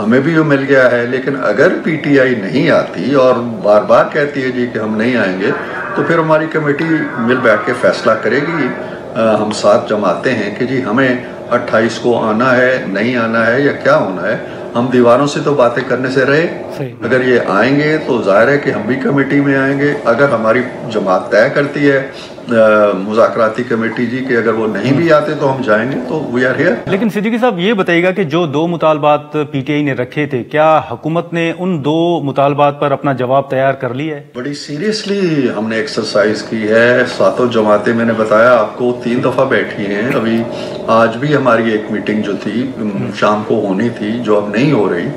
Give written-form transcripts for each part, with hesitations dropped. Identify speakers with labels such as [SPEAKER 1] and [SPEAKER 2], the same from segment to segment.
[SPEAKER 1] ہمیں بھی وہ مل گیا ہے، لیکن اگر پی ٹی آئی نہیں آتی اور بار بار کہتی ہے جی کہ ہم نہیں آئیں گے، تو پھر ہماری کمیٹی مل بیٹھ کے فیصلہ کرے گی۔ ہم ساتھ جماتے ہیں کہ جی ہمیں 28 کو آنا ہے، نہیں آنا ہے یا کیا ہونا ہے۔ ہم دیواروں سے تو باتیں کرنے سے رہے، اگر یہ آئیں گے تو ظاہر ہے کہ ہم بھی کمیٹی میں آئیں گے۔ اگر ہماری جماعت طے کرتی ہے مذاکراتی کمیٹی جی کہ اگر وہ نہیں بھی آتے تو ہم جائیں گے، تو وی آر ہیئر۔
[SPEAKER 2] لیکن صدیقی صاحب یہ بتائیے گا کہ جو 2 مطالبات پی ٹی آئی نے رکھے تھے، کیا حکومت نے ان 2 مطالبات پر اپنا جواب تیار کر لیا ہے؟
[SPEAKER 1] بڑی سیریسلی ہم نے ایکسرسائز کی ہے، ساتوں جماعتیں میں نے بتایا آپ کو 3 دفعہ بیٹھی ہیں۔ ابھی آج بھی ہماری ایک میٹنگ جو تھی شام کو ہونی تھی، جو اب نہیں ہو رہی،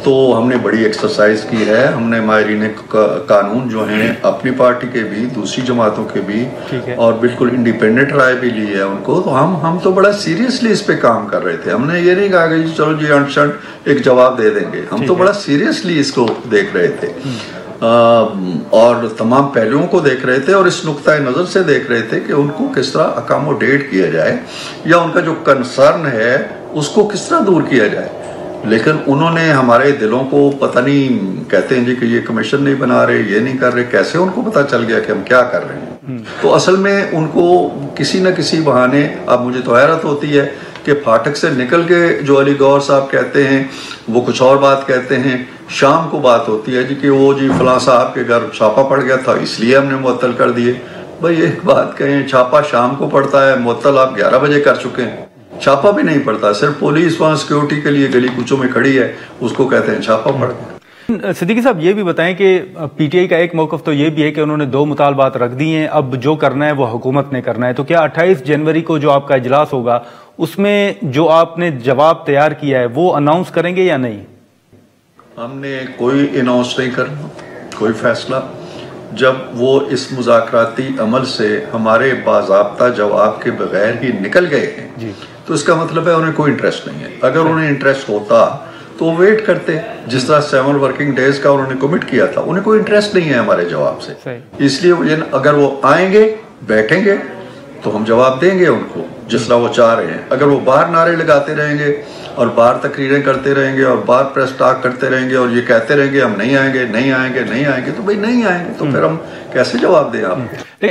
[SPEAKER 1] تو ہم نے بڑی ایکسرسائز کی ہے۔ ہم نے ماہرین قانون جو ہیں اپنی پارٹی کے بھی، دوسری جماعتوں کے بھی، اور بالکل انڈیپینڈنٹ رائے بھی لی ہے ان کو۔ تو ہم تو بڑا سیریسلی اس پہ کام کر رہے تھے۔ ہم نے یہ نہیں کہا کہ چلو جی انشنٹ ایک جواب دے دیں گے، ہم تو بڑا سیریسلی اس کو دیکھ رہے تھے اور تمام پہلوؤں کو دیکھ رہے تھے، اور اس نقطۂ نظر سے دیکھ رہے تھے کہ ان کو کس طرح اکاموڈیٹ کیا جائے، یا ان کا جو کنسرن ہے اس کو کس طرح دور کیا جائے۔ لیکن انہوں نے ہمارے دلوں کو پتہ نہیں، کہتے ہیں جی کہ یہ کمیشن نہیں بنا رہے، یہ نہیں کر رہے، کیسے ان کو پتہ چل گیا کہ ہم کیا کر رہے ہیں؟ تو اصل میں ان کو کسی نہ کسی بہانے، اب مجھے تو حیرت ہوتی ہے کہ پھاٹک سے نکل کے جو علی گور صاحب کہتے ہیں وہ کچھ اور بات کہتے ہیں، شام کو بات ہوتی ہے جی کہ وہ جی فلاں صاحب کے گھر چھاپا پڑ گیا تھا اس لیے ہم نے معطل کر دیے۔ بھائی ایک بات کہیں، چھاپا شام کو پڑتا ہے، معطل آپ 11 بجے کر چکے ہیں۔ چھاپا بھی نہیں پڑتا، صرف پولیس وہاں سیکیورٹی کے لیے گلی کوچوں میں کھڑی ہے، اس کو کہتے ہیں چھاپا پڑ گیا۔
[SPEAKER 2] صدیقی صاحب یہ بھی بتائیں کہ پی ٹی آئی کا ایک موقف تو یہ بھی ہے کہ انہوں نے 2 مطالبات رکھ دی ہیں، اب جو کرنا ہے وہ حکومت نے کرنا ہے، تو کیا 28 جنوری کو جو آپ کا اجلاس ہوگا اس میں جو آپ نے جواب تیار کیا ہے وہ اناؤنس کریں گے یا نہیں؟
[SPEAKER 1] ہم نے کوئی اناؤنس نہیں کرنا، کوئی فیصلہ۔ جب وہ اس مذاکراتی عمل سے ہمارے باضابطہ جواب کے بغیر ہی نکل گئے ہیں، تو اس کا مطلب ہے انہیں کوئی انٹرسٹ نہیں ہے۔ اگر انہیں انٹرسٹ ہوتا تو ویٹ کرتے، جس طرح 7 ورکنگ ڈیز کا انہوں نے کمٹ کیا تھا۔ انہیں کوئی انٹرسٹ نہیں ہے ہمارے جواب سے، اس لیے اگر وہ آئیں گے، بیٹھیں گے، تو ہم جواب دیں گے ان کو جس طرح وہ چاہ رہے ہیں۔ اگر وہ باہر نعرے لگاتے رہیں گے اور باہر تقریریں کرتے رہیں گے اور باہر پریس ٹاک کرتے رہیں گے اور یہ کہتے رہیں گے ہم نہیں آئیں گے، نہیں آئیں گے، نہیں آئیں گے، تو بھائی نہیں آئیں گے تو پھر ہم کیسے جواب دیں آپ؟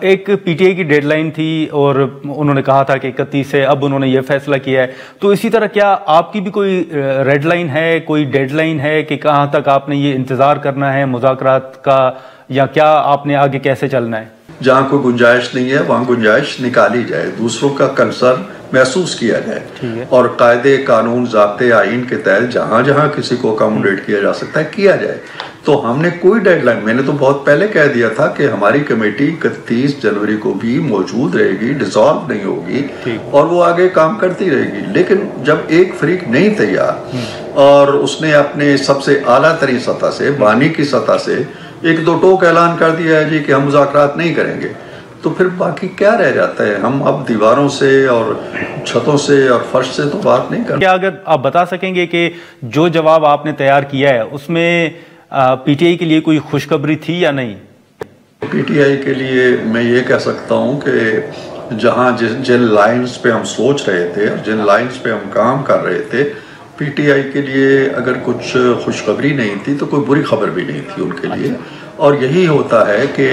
[SPEAKER 2] ایک پی ٹی آئی کی ڈیڈ لائن تھی اور انہوں نے کہا تھا کہ 31 سے، اب انہوں نے یہ فیصلہ کیا ہے، تو اسی طرح کیا آپ کی بھی کوئی ریڈ لائن ہے، کوئی ڈیڈ لائن ہے کہ کہاں تک آپ نے یہ انتظار کرنا ہے مذاکرات کا، یا کیا آپ نے آگے کیسے چلنا ہے؟
[SPEAKER 1] جہاں کوئی گنجائش نہیں ہے وہاں گنجائش نکالی جائے، دوسروں کا کنسرن محسوس کیا جائے، اور قاعدے قانون ضابطے آئین کے تحت جہاں جہاں کسی کو اکاموڈیٹ کیا جا سکتا ہے کیا جائے۔ تو ہم نے کوئی ڈیڈ لائن، میں نے تو بہت پہلے کہہ دیا تھا کہ ہماری کمیٹی 31 جنوری کو بھی موجود رہے گی، ڈیزالو نہیں ہوگی، اور وہ آگے کام کرتی رہے گی۔ لیکن جب ایک فریق نہیں تیار اور اس نے اپنے سب سے اعلیٰ ترین سطح سے، بانی کی سطح سے 1-2 ٹوک اعلان کر دیا ہے جی کہ ہم مذاکرات نہیں کریں گے، تو پھر باقی کیا رہ جاتا ہے؟ ہم اب دیواروں سے اور چھتوں سے اور فرش سے تو بات نہیں کرتے۔
[SPEAKER 2] کیا اگر آپ بتا سکیں گے کہ جو جواب آپ نے تیار کیا ہے اس میں پی ٹی آئی کے لیے کوئی خوشخبری تھی یا نہیں؟
[SPEAKER 1] پی ٹی آئی کے لیے میں یہ کہہ سکتا ہوں کہ جہاں جن لائنز پہ ہم سوچ رہے تھے اور جن لائنز پہ ہم کام کر رہے تھے، پی ٹی آئی کے لیے اگر کچھ خوشخبری نہیں تھی تو کوئی بری خبر بھی نہیں تھی ان کے لیے۔ اور یہی ہوتا ہے کہ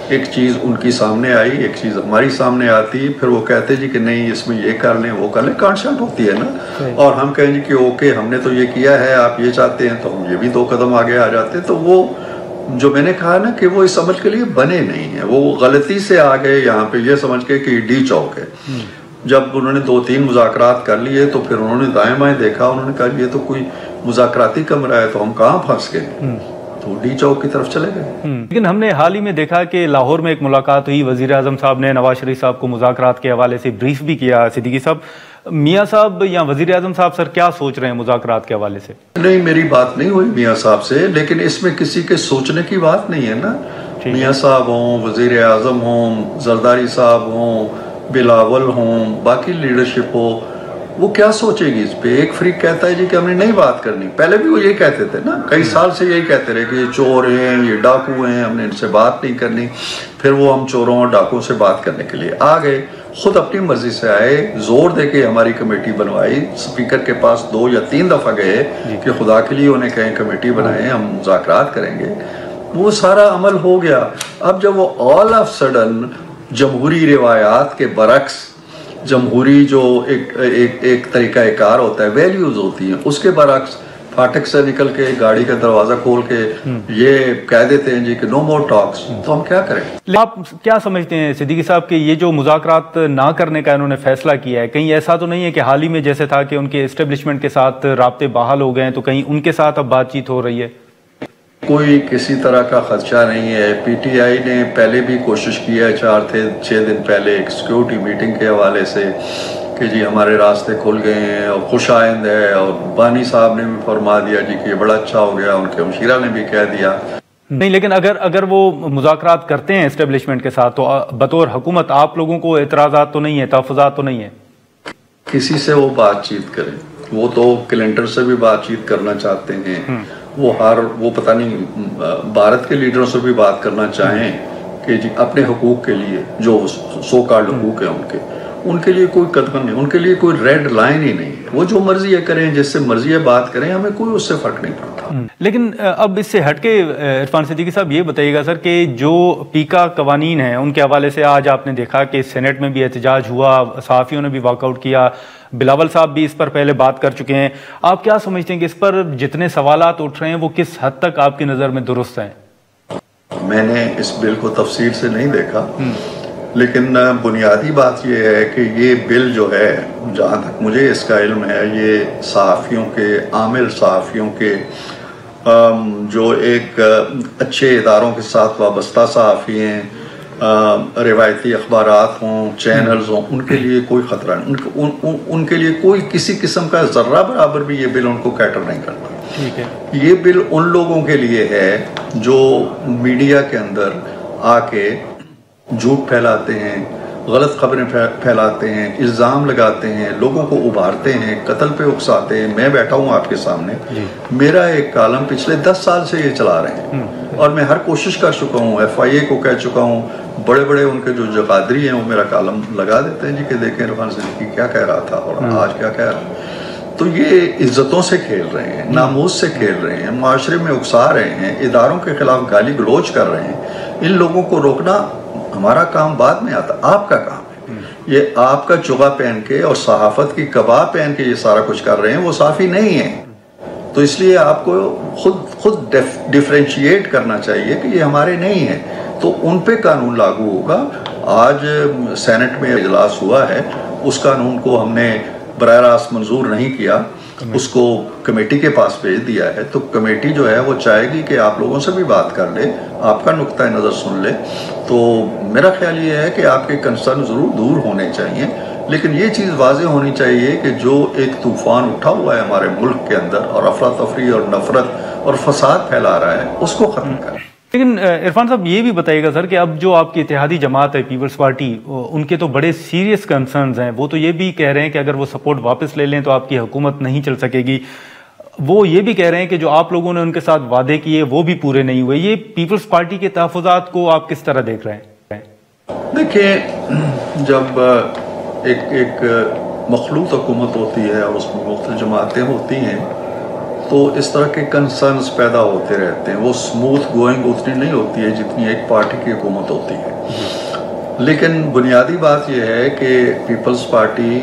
[SPEAKER 1] ایک چیز ان کی سامنے آئی، ایک چیز ہماری سامنے آتی، پھر وہ کہتے جی کہ نہیں اس میں یہ کر لیں وہ کر لیں، کانسنٹ ہوتی ہے نا، اور ہم کہیں جی کہ اوکے ہم نے تو یہ کیا ہے، آپ یہ چاہتے ہیں، تو ہم یہ بھی 2 قدم آگے آ جاتے۔ تو وہ جو میں نے کہا نا کہ وہ اس عمل کے لیے بنے نہیں ہیں، وہ غلطی سے آ گئے یہاں پہ یہ سمجھ کے کہ ڈی چوک ہے۔ جب انہوں نے 2-3 مذاکرات کر لیے تو پھر انہوں نے دائیں بائیں دیکھا، انہوں نے کہا یہ تو کوئی مذاکراتی کمرہ ہے، تو ہم کہاں پھنس گئے، تو ڈی چوک کی طرف چلے گئے۔
[SPEAKER 2] لیکن ہم نے حال ہی میں دیکھا کہ لاہور میں ایک ملاقات ہوئی، وزیر اعظم صاحب نے نواز شریف صاحب کو مذاکرات کے حوالے سے بریف بھی کیا۔ صدیقی صاحب، میاں صاحب یا وزیر اعظم صاحب سر کیا سوچ رہے ہیں مذاکرات کے حوالے سے؟
[SPEAKER 1] نہیں، میری بات نہیں ہوئی میاں صاحب سے، لیکن اس میں کسی کے سوچنے کی بات نہیں ہے نا۔ میاں صاحب ہوں، وزیر اعظم ہوں، زرداری صاحب ہوں، بلاول ہوں، باقی لیڈرشپ ہو، وہ کیا سوچے گی اس پہ؟ ایک فریق کہتا ہے جی کہ ہم نے نہیں بات کرنی، پہلے بھی وہ یہی کہتے تھے نا، کئی سال سے یہی کہتے رہے کہ یہ چور ہیں، یہ ڈاکو ہیں، ہم نے ان سے بات نہیں کرنی۔ پھر وہ ہم چوروں اور ڈاکوں سے بات کرنے کے لیے آ گئے، خود اپنی مرضی سے آئے, زور دے کے ہماری کمیٹی بنوائی, اسپیکر کے پاس 2 یا 3 دفعہ گئے کہ خدا کے لیے انہیں کہیں کمیٹی بنائیں, ہم مذاکرات کریں گے. وہ سارا عمل ہو گیا. اب جب وہ آل آف سڈن جمہوری روایات کے برعکس, جمہوری جو ایک طریقہ کار ہوتا ہے, ویلیوز ہوتی ہیں, اس کے برعکس پھاٹک سے نکل کے گاڑی کا دروازہ کھول کے یہ کہہ دیتے ہیں جی کہ نو مور ٹاکس, تو ہم کیا کریں؟
[SPEAKER 2] آپ کیا سمجھتے ہیں صدیقی صاحب کہ یہ جو مذاکرات نہ کرنے کا انہوں نے فیصلہ کیا ہے, کہیں ایسا تو نہیں ہے کہ حال ہی میں جیسے تھا کہ ان کے اسٹیبلشمنٹ کے ساتھ رابطے بحال ہو گئے ہیں, تو کہیں ان کے ساتھ اب بات چیت ہو رہی ہے؟
[SPEAKER 1] کوئی کسی طرح کا خدشہ نہیں ہے. پی ٹی آئی نے پہلے بھی کوشش کی ہے 4-6 دن پہلے ایک سیکیورٹی میٹنگ کے حوالے سے کہ جی ہمارے راستے کھل گئے ہیں اور خوش آئند ہے, اور بانی صاحب نے بھی فرما دیا جی کہ یہ بڑا اچھا ہو گیا, ان کے ہمشیرہ نے بھی کہہ دیا.
[SPEAKER 2] نہیں, لیکن اگر وہ مذاکرات کرتے ہیں اسٹیبلشمنٹ کے ساتھ تو بطور حکومت آپ لوگوں کو اعتراضات تو نہیں ہے, تحفظات تو نہیں ہے؟
[SPEAKER 1] کسی سے وہ بات چیت کریں, وہ تو کلنٹن سے بھی بات چیت کرنا چاہتے ہیں, وہ پتہ نہیں بھارت کے لیڈروں سے بھی بات کرنا چاہیں کہ جی اپنے حقوق کے لیے, جو سو کارڈ حقوق ہیں ان کے لیے کوئی قدم نہیں, ان کے لیے کوئی ریڈ لائن ہی نہیں ہے. وہ جو مرضی ہے کریں, جس سے مرضی ہے بات کریں, ہمیں کوئی اس سے فرق نہیں پڑتا.
[SPEAKER 2] لیکن اب اس سے ہٹ کے عرفان صدیقی صاحب یہ بتائیے گا سر کہ جو پیکا قوانین ہیں ان کے حوالے سے آج آپ نے دیکھا کہ سینٹ میں بھی احتجاج ہوا, صحافیوں نے بھی واک آؤٹ کیا, بلاول صاحب بھی اس پر پہلے بات کر چکے ہیں. آپ کیا سمجھتے ہیں کہ اس پر جتنے سوالات اٹھ رہے ہیں وہ کس حد تک آپ کی نظر میں درست ہیں؟
[SPEAKER 1] میں نے اس بل کو تفصیل سے نہیں دیکھا, لیکن بنیادی بات یہ ہے کہ یہ بل جو ہے, جہاں تک مجھے اس کا علم ہے, یہ صحافیوں کے, عامل صحافیوں کے, جو ایک اچھے اداروں کے ساتھ وابستہ صحافی ہیں, روایتی اخبارات ہوں, چینلز ہوں, ان کے لیے کوئی خطرہ نہیں, ان کے لیے کوئی کسی قسم کا ذرہ برابر بھی یہ بل ان کو کیٹر نہیں کرتا.
[SPEAKER 2] ٹھیک ہے, یہ
[SPEAKER 1] بل ان لوگوں کے لیے ہے جو میڈیا کے اندر آ کے جھوٹ پھیلاتے ہیں, غلط خبریں پھیلاتے ہیں, الزام لگاتے ہیں, لوگوں کو ابھارتے ہیں, قتل پہ اکساتے ہیں. میں بیٹھا ہوں آپ کے سامنے, میرا ایک کالم پچھلے 10 سال سے یہ چلا رہے ہیں, اور میں ہر کوشش کر چکا ہوں, ایف آئی اے کو کہہ چکا ہوں, بڑے بڑے ان کے جو جغادری ہیں وہ میرا کالم لگا دیتے ہیں جی کہ دیکھیں عرفان صدیقی کیا کہہ رہا تھا اور آج کیا کہہ رہا ہے. تو یہ عزتوں سے کھیل رہے ہیں, ناموس سے کھیل رہے ہیں, معاشرے میں اکسا رہے ہیں, اداروں کے خلاف گالی گلوچ کر رہے ہیں. ان لوگوں کو روکنا ہمارا کام بعد میں آتا, آپ کا کام ہے. یہ آپ کا چغا پہن کے اور صحافت کی کباہ پہن کے یہ سارا کچھ کر رہے ہیں, وہ صحافی نہیں ہیں. تو اس لیے آپ کو خود ڈیفرینشیٹ کرنا چاہیے کہ یہ ہمارے نہیں ہیں, تو ان پہ قانون لاگو ہوگا. آج سینٹ میں اجلاس ہوا ہے, اس قانون کو ہم نے براہ راست منظور نہیں کیا, اس کو کمیٹی کے پاس بھیج دیا ہے. تو کمیٹی جو ہے وہ چاہے گی کہ آپ لوگوں سے بھی بات کر لے, آپ کا نقطہ نظر سن لے. تو میرا خیال یہ ہے کہ آپ کے کنسرن ضرور دور ہونے چاہیے, لیکن یہ چیز واضح ہونی چاہیے کہ جو ایک طوفان اٹھا ہوا ہے ہمارے ملک کے اندر اور افراتفری اور نفرت اور فساد پھیلا رہا ہے, اس کو ختم کریں.
[SPEAKER 2] لیکن عرفان صاحب یہ بھی بتائیے گا سر کہ اب جو آپ کی اتحادی جماعت ہے پیپلز پارٹی, ان کے تو بڑے سیریس کنسرنز ہیں. وہ تو یہ بھی کہہ رہے ہیں کہ اگر وہ سپورٹ واپس لے لیں تو آپ کی حکومت نہیں چل سکے گی. وہ یہ بھی کہہ رہے ہیں کہ جو آپ لوگوں نے ان کے ساتھ وعدے کیے وہ بھی پورے نہیں ہوئے. یہ پیپلز پارٹی کے تحفظات کو آپ کس طرح دیکھ رہے ہیں؟
[SPEAKER 1] دیکھیں, جب ایک مخلوط حکومت ہوتی ہے اور اس میں مختلف جماعتیں ہوتی ہیں تو اس طرح کے کنسرنز پیدا ہوتے رہتے ہیں. وہ اسموتھ گوئنگ اتنی نہیں ہوتی ہے جتنی ایک پارٹی کی حکومت ہوتی ہے. لیکن بنیادی بات یہ ہے کہ پیپلز پارٹی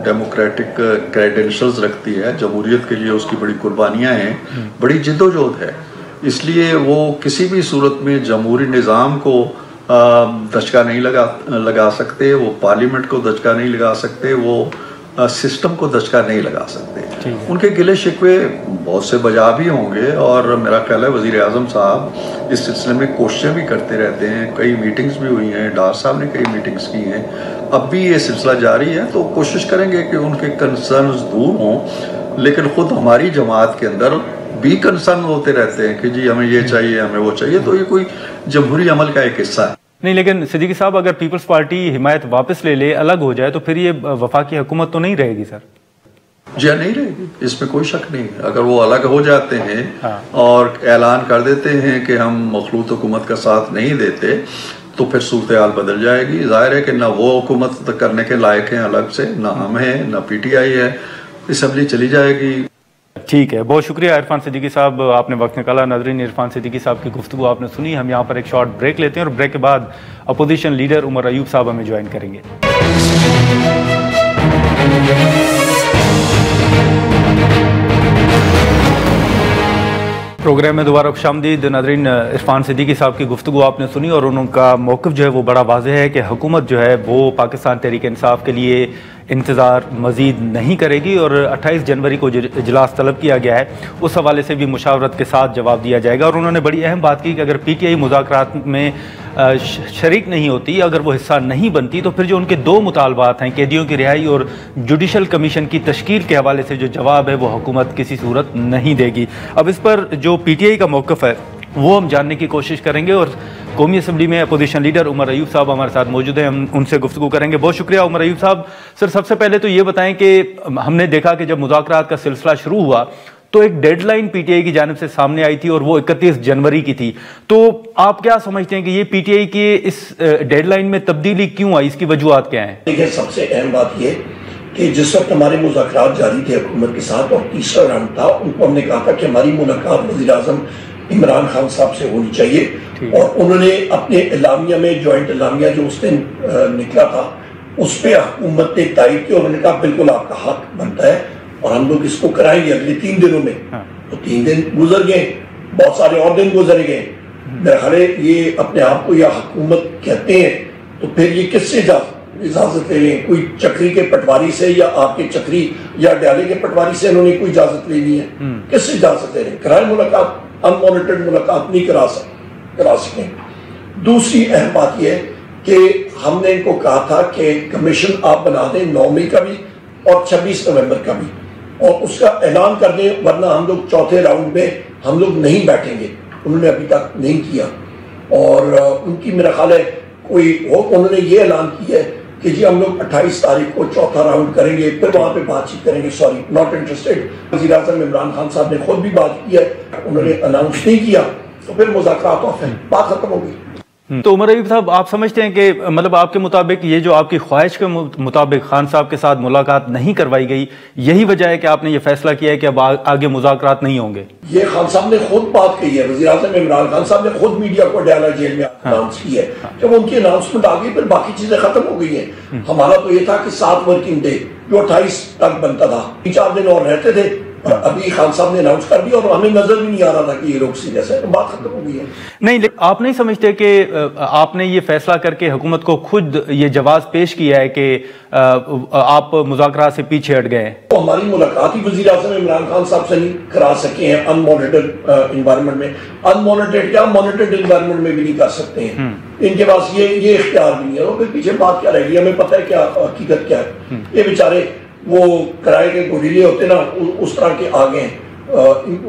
[SPEAKER 1] ڈیموکریٹک کریڈینشلز رکھتی ہے, جمہوریت کے لیے اس کی بڑی قربانیاں ہیں, بڑی جد و جہد ہے. اس لیے وہ کسی بھی صورت میں جمہوری نظام کو دھچکا نہیں لگا سکتے, وہ پارلیمنٹ کو دھچکا نہیں لگا سکتے, وہ سسٹم کو دھچکا نہیں لگا سکتے. ان کے گلے شکوے بہت سے بجا بھی ہوں گے, اور میرا خیال ہے وزیر اعظم صاحب اس سلسلے میں کوششیں بھی کرتے رہتے ہیں. کئی میٹنگز بھی ہوئی ہیں, ڈار صاحب نے کئی میٹنگز کی ہیں, اب بھی یہ سلسلہ جاری ہے. تو کوشش کریں گے کہ ان کے کنسرنز دور ہوں, لیکن خود ہماری جماعت کے اندر بھی کنسرن ہوتے رہتے ہیں کہ جی ہمیں یہ چاہیے, ہمیں وہ چاہیے. تو یہ کوئی جمہوری عمل کا ایک حصہ ہے.
[SPEAKER 2] نہیں, لیکن صدیقی صاحب اگر پیپلز پارٹی حمایت واپس لے لے, الگ ہو جائے, تو پھر یہ وفاقی حکومت تو نہیں رہے گی سر؟
[SPEAKER 1] جی نہیں رہے گی, اس میں کوئی شک نہیں. اگر وہ الگ ہو جاتے ہیں اور اعلان کر دیتے ہیں کہ ہم مخلوط حکومت کا ساتھ نہیں دیتے, تو پھر صورتحال بدل جائے گی. ظاہر ہے کہ نہ وہ حکومت کرنے کے لائق ہیں الگ سے، نہ ہم ہیں، نہ پی ٹی آئی ہے. اسمبلی چلی جائے گی.
[SPEAKER 2] ٹھیک ہے، بہت شکریہ عرفان صدیقی صاحب، آپ نے وقت نکالا. ناظرین، عرفان صدیقی صاحب کی گفتگو آپ نے سنی. ہم یہاں پر ایک شارٹ بریک لیتے ہیں اور بریک کے بعد اپوزیشن لیڈر عمر ایوب صاحب ہمیں جوائن کریں گے. پروگرام میں دوبارہ خوش آمدید. ناظرین، عرفان صدیقی صاحب کی گفتگو آپ نے سنی اور ان کا موقف جو ہے وہ بڑا واضح ہے کہ حکومت جو ہے وہ پاکستان تحریک انصاف کے لیے انتظار مزید نہیں کرے گی اور 28 جنوری کو جو اجلاس طلب کیا گیا ہے اس حوالے سے بھی مشاورت کے ساتھ جواب دیا جائے گا. اور انہوں نے بڑی اہم بات کی کہ اگر پی ٹی آئی مذاکرات میں شریک نہیں ہوتی، اگر وہ حصہ نہیں بنتی، تو پھر جو ان کے دو مطالبات ہیں، قیدیوں کی رہائی اور جوڈیشل کمیشن کی تشکیل کے حوالے سے جو جواب ہے وہ حکومت کسی صورت نہیں دے گی. اب اس پر جو پی ٹی آئی کا موقف ہے وہ ہم جاننے کی کوشش کریں گے اور قومی اسمبلی میں اپوزیشن لیڈر عمر ایوب صاحب ہمارے ساتھ موجود ہیں، ہم ان سے گفتگو کریں گے. بہت شکریہ عمر ایوب صاحب. سر، سب سے پہلے تو یہ بتائیں کہ ہم نے دیکھا کہ جب مذاکرات کا سلسلہ شروع ہوا تو ایک ڈیڈ لائن پی ٹی آئی کی جانب سے سامنے آئی تھی اور وہ 31 جنوری کی تھی. تو آپ کیا سمجھتے ہیں کہ یہ پی ٹی آئی کی اس ڈیڈ لائن میں تبدیلی کیوں آئی؟ اس کی وجوہات کیا ہیں؟
[SPEAKER 3] دیکھیں، سب سے اہم بات یہ کہ جس وقت ہمارے مذاکرات جاری تھے حکومت کے ساتھ اور تیسرا راؤنڈ تھا، ان کو ہم نے کہا تھا کہ ہماری ملاقات وزیر اعظم عمران خان صاحب سے ہونی چاہیے. اور انہوں نے اپنے اعلامیہ میں، جوائنٹ اعلامیہ جو اس دن نکلا تھا، اس پہ حکومت نے تائید کی اور انہوں نے کہا بالکل آپ کا حق بنتا ہے اور ہم لوگ اس کو کرائیں گے اگلے 3 دنوں میں. تو 3 دن گزر گئے، بہت سارے اور دن گزر گئے. میرے خیال ہے یہ اپنے آپ کو یا حکومت کہتے ہیں تو پھر یہ کس سے اجازت لے لیں؟ کوئی چکری کے پٹواری سے یا آپ کے چکری یا ڈیالے کے پٹواری سے انہوں نے کوئی اجازت لینی ہے؟ کس سے اجازت لے لیں؟ کرائے ملاقات، ان مانیٹرڈ ملاقات نہیں کرا سکیں. دوسری اہم بات یہ ہے کہ ہم نے ان کو کہا تھا کہ کمیشن آپ بنا دیں 9 مئی کا بھی اور 26 نومبر کا بھی، اور اس کا اعلان کر دیں، ورنہ ہم لوگ چوتھے راؤنڈ میں ہم لوگ نہیں بیٹھیں گے. انہوں نے ابھی تک نہیں کیا اور ان کی میرا خیال ہے انہوں نے یہ اعلان کیا ہے کہ جی ہم لوگ 28 تاریخ کو چوتھا راؤنڈ کریں گے، پھر وہاں پہ بات چیت کریں گے. Sorry, not interested. وزیر اعظم عمران خان صاحب نے خود بھی بات کی ہے، انہوں نے اناؤنس نہیں کیا تو پھر مذاکرات آف ہیں، بات ختم ہو گئی.
[SPEAKER 2] تو عمر ایوب صاحب، آپ سمجھتے ہیں کہ مطلب آپ کے مطابق یہ جو آپ کی خواہش کے مطابق خان صاحب کے ساتھ ملاقات نہیں کروائی گئی، یہی وجہ ہے کہ آپ نے یہ فیصلہ کیا ہے کہ اب آگے مذاکرات نہیں ہوں گے؟
[SPEAKER 3] یہ خان صاحب نے خود بات کہی ہے، وزیر اعظم عمران خان صاحب نے خود میڈیا کو ڈالا جیل میں اناؤنس کی ہے. جب ان کی اناؤنسمنٹ آ گئی پھر باقی چیزیں ختم ہو گئی ہیں. ہمارا تو یہ تھا کہ 7 ورکنگ ڈے جو 28 تک بنتا تھا، 3-4 دن اور رہتے تھے. ابھی خان صاحب نے اناؤنس کر دیا اور ہمیں نظر بھی نہیں آ رہا تھا کہ یہ لوگ سیریس ہے، تو بات ختم ہو گئی ہے.
[SPEAKER 2] نہیں، آپ نہیں سمجھتے کہ آپ نے یہ فیصلہ کر کے حکومت کو خود یہ جواز پیش کیا ہے کہ آپ مذاکرات سے پیچھے ہٹ گئے ہیں؟
[SPEAKER 3] ہماری ملاقات ہی وزیر اعظم عمران خان صاحب سے نہیں کرا سکے ہیں ان مانیٹرڈ انوائرمنٹ میں. ان مانیٹرڈ کیا، مانیٹرڈ انوائرمنٹ میں بھی نہیں کر سکتے ہیں. ان کے پاس یہ اختیار بھی نہیں ہے. اور پھر پیچھے بات کیا رہ گئی؟ ہمیں پتہ ہے کیا حقیقت کیا ہے. یہ بیچارے وہ کرائے کے گوریلے ہوتے نا، اس طرح کے آگے ہیں.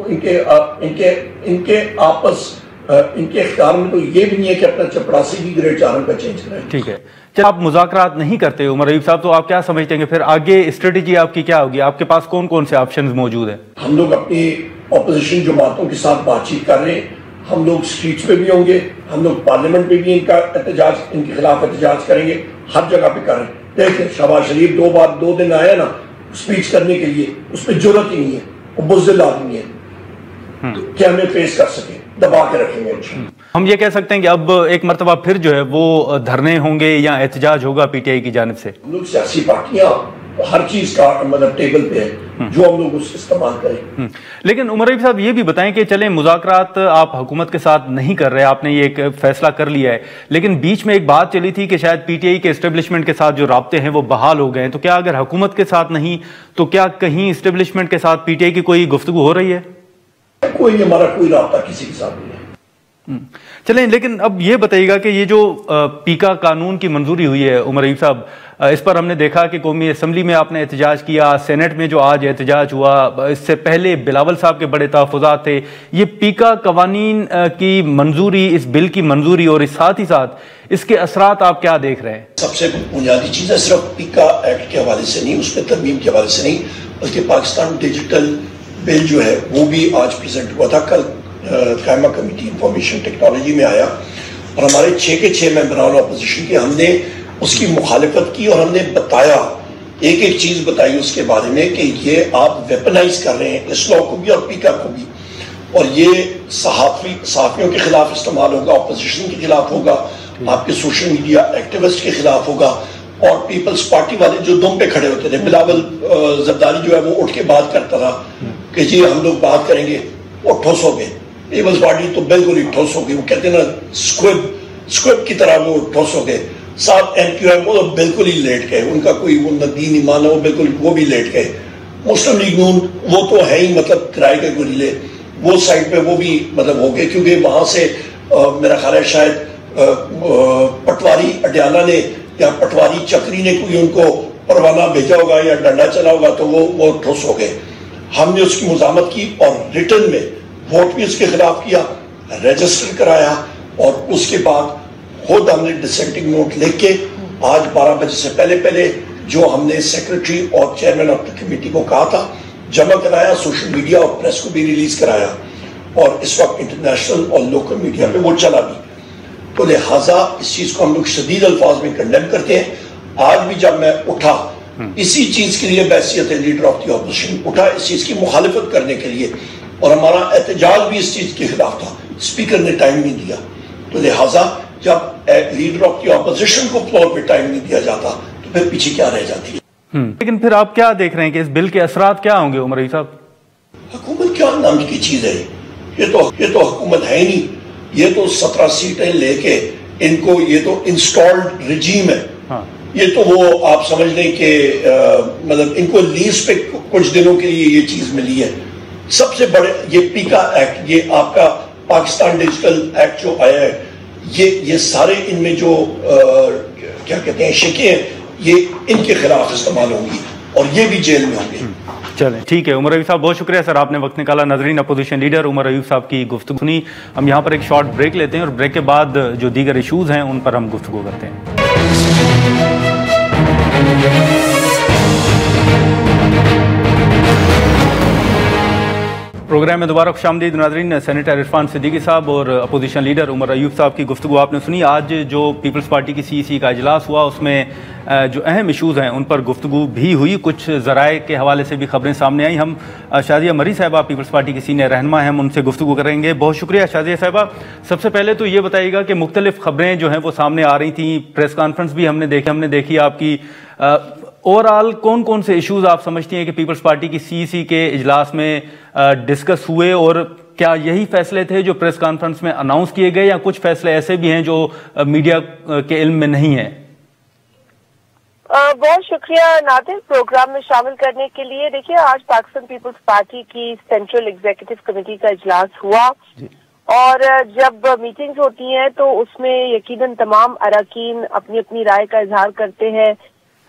[SPEAKER 3] ان کے آپس ان کے اختیار میں تو یہ بھی نہیں ہے کہ اپنا چپڑاسی بھی گریڈ 4 کا چینج کریں.
[SPEAKER 2] ٹھیک ہے، جب آپ مذاکرات نہیں کرتے عمر ایوب صاحب، تو آپ کیا سمجھتے ہیں کہ پھر آگے اسٹریٹجی آپ کی کیا ہوگی؟ آپ کے پاس کون کون سے آپشنز موجود ہیں؟
[SPEAKER 3] ہم لوگ اپنی اپوزیشن جماعتوں کے ساتھ بات چیت کر رہے ہیں. ہم لوگ اسٹریٹس پہ بھی ہوں گے، ہم لوگ پارلیمنٹ پہ بھی ان کے خلاف احتجاج کریں گے، ہر جگہ پہ کر رہے ہیں. دیکھیں، شہباز شریف 2 دن آیا نا اسپیچ کرنے کے لیے، اس پہ جرأت ہی نہیں ہے، وہ بزدل آدمی ہے کہ ہمیں فیس کر سکیں، دبا کے رکھیں گے.
[SPEAKER 2] ہم یہ کہہ سکتے ہیں کہ اب ایک مرتبہ پھر جو ہے وہ دھرنے ہوں گے یا احتجاج ہوگا پی ٹی آئی کی جانب سے؟
[SPEAKER 3] ہم لوگ سیاسی پارٹیاں ہر چیز کا مطلب ٹیبل پہ ہے جو ہم لوگ اس استعمال کریں.
[SPEAKER 2] لیکن عمر ایوب صاحب یہ بھی بتائیں کہ چلیں مذاکرات آپ حکومت کے ساتھ نہیں کر رہے، آپ نے یہ ایک فیصلہ کر لیا ہے، لیکن بیچ میں ایک بات چلی تھی کہ شاید پی ٹی آئی کے اسٹیبلشمنٹ کے ساتھ جو رابطے ہیں وہ بحال ہو گئے ہیں. تو کیا اگر حکومت کے ساتھ نہیں تو کیا کہیں اسٹیبلشمنٹ کے ساتھ پی ٹی آئی کی کوئی گفتگو ہو رہی ہے؟
[SPEAKER 3] کوئی ہمارا کوئی رابطہ کسی کے ساتھ نہیں ہے.
[SPEAKER 2] چلیں، لیکن اب یہ بتائیے گا کہ یہ جو پیکا قانون کی منظوری ہوئی ہے عمر ایوب صاحب، اس پر ہم نے دیکھا کہ قومی اسمبلی میں آپ نے احتجاج کیا، سینٹ میں جو آج احتجاج ہوا، اس سے پہلے بلاول صاحب کے بڑے تحفظات تھے. یہ پیکا قوانین کی منظوری، اس بل کی منظوری اور ساتھ ہی ساتھ اس کے اثرات آپ کیا دیکھ رہے ہیں؟
[SPEAKER 3] سب سے بنیادی چیز ہے صرف پیکا ایکٹ کے حوالے سے نہیں، اس میں ترمیم کے حوالے سے نہیں، بلکہ پاکستان ڈیجیٹل بل جو ہے وہ بھی آج پریزنٹ ہوا تھا. کل قائمہ کمیٹی انفارمیشن ٹیکنالوجی میں آیا اور ہمارے 6 کے 6 ممبران اپوزیشن کے، ہم نے اس کی مخالفت کی اور ہم نے بتایا، ایک ایک چیز بتائی اس کے بارے میں کہ یہ آپ ویپنائز کر رہے ہیں اس لا کو بھی اور پیکا کو بھی، اور یہ صحافیوں کے خلاف استعمال ہوگا، اپوزیشن کے خلاف ہوگا، آپ کے سوشل میڈیا ایکٹیوسٹ کے خلاف ہوگا، اور پیپلز پارٹی والے جو دم پہ کھڑے ہوتے تھے، بلاول زرداری جو ہے وہ اٹھ کے بات کرتا تھا کہ جی ہم لوگ بات کریں گے، وہ ٹھوس ہو گئے، پیپلز پارٹی تو بالکل ہی ٹھوس ہو گئی، وہ کہتے ہیں نا اسکویب کی طرح وہ ٹھوس ہو گئے۔ ساتھ NQM وہ بالکل ہی لیٹ گئے، ان کا کوئی وہ دین ایمان ہے، وہ بالکل وہ بھی لیٹ گئے۔ مسلم لیگ نون وہ تو ہے ہی مطلب کرائے کے گریلے، وہ سائڈ پہ وہ بھی مطلب ہو گئے، کیونکہ وہاں سے میرا خیال ہے شاید پٹواری اڈیالہ نے یا پٹواری چکری نے کوئی ان کو پروانہ بھیجا ہوگا یا ڈنڈا چلا ہوگا، تو وہ ٹھوس ہو گئے۔ ہم نے اس کی مزاحمت کی اور ریٹن میں ووٹ بھی اس کے خلاف کیا، رجسٹر کرایا، اور اس کے بعد خود ہم نے ڈسینٹنگ نوٹ لکھ کے آج 12 بجے سے پہلے جو ہم نے سیکرٹری اور چیئرمین آف دا کمیٹی کو کہا تھا جمع کرایا، سوشل میڈیا اور پریس کو بھی ریلیز کرایا، اور اس وقت انٹرنیشنل اور لوکل میڈیا پہ وہ چلا بھی۔ تو لہٰذا اس چیز کو ہم لوگ شدید الفاظ میں کنڈیم کرتے ہیں۔ آج بھی جب میں اٹھا اسی چیز کے لیے بحیثیت لیڈر آف دی اپوزیشن اٹھا، اس چیز کی مخالفت کرنے کے لیے، اور ہمارا احتجاج بھی اس چیز کے خلاف تھا، اسپیکر نے ٹائم نہیں دیا، تو لہٰذا جب لیڈر آف دی اپوزیشن کو فلور پہ ٹائم نہیں دیا جاتا تو پھر پیچھے کیا رہ جاتی ہے۔
[SPEAKER 2] لیکن پھر آپ کیا دیکھ رہے ہیں کہ اس بل کے اثرات کیا ہوں گے عمر رئیف صاحب؟
[SPEAKER 3] حکومت کیا نام کی چیز ہے، یہ تو حکومت ہے ہی نہیں، یہ تو 17 سیٹیں لے کے ان کو، یہ تو انسٹالڈ رجیم ہے، یہ تو وہ آپ سمجھ لیں کہ مطلب ان کو لیز پہ کچھ دنوں کے لیے یہ چیز ملی ہے۔ سب سے بڑے یہ پیکا ایکٹ، یہ آپ کا پاکستان ڈیجیٹل ایکٹ جو آیا ہے، یہ سارے ان میں جو کیا کہتے ہیں شکیں ہیں، یہ ان کے خلاف استعمال ہوں گی اور یہ بھی جیل میں ہوں گے۔
[SPEAKER 2] چلیں ٹھیک ہے عمر رئیف صاحب، بہت شکریہ سر، آپ نے وقت نکالا۔ ناظرین، اپوزیشن لیڈر عمر رئیف صاحب کی گفتگو سنی۔ ہم یہاں پر ایک شارٹ بریک لیتے ہیں اور بریک کے بعد جو دیگر ایشوز ہیں ان پر ہم گفتگو کرتے ہیں۔ پروگرام میں دوبارہ خوش آمدید ناظرین۔ سینیٹر عرفان صدیقی صاحح اور اپوزیشن لیڈر عمر رئیف صاحب کی گفتگو آپ نے سنی۔ آج جو پیپلز پارٹی کی CEC کا اجلاس ہوا، اس میں جو اہم ایشوز ہیں ان پر گفتگو بھی ہوئی، کچھ ذرائع کے حوالے سے بھی خبریں سامنے آئیں۔ ہم شازیہ مری صاحبہ پیپلز پارٹی کی سینئر رہنما ہیں، ہم ان سے گفتگو کریں گے۔ بہت شکریہ شازیہ صاحبہ۔ سب سے پہلے تو یہ بتائیے گا کہ مختلف خبریں جو ہیں وہ سامنے آ رہی تھیں، پریس کانفرنس بھی ہم نے دیکھی آپ کی، اوور آل کون سے ایشوز آپ سمجھتی ہیں کہ پیپلز پارٹی کی CEC کے اجلاس میں ڈسکس ہوئے، اور کیا یہی فیصلے تھے جو پریس کانفرنس میں اناؤنس کیے گئے، یا کچھ فیصلے ایسے بھی ہیں جو میڈیا کے علم میں نہیں ہیں؟
[SPEAKER 4] بہت شکریہ نادر، پروگرام میں شامل کرنے کے لیے۔ دیکھیے، آج پاکستان پیپلز پارٹی کی سینٹرل ایگزیکٹو کمیٹی کا اجلاس ہوا، اور جب میٹنگز ہوتی ہیں تو اس میں یقیناً تمام اراکین اپنی اپنی رائے کا اظہار کرتے ہیں۔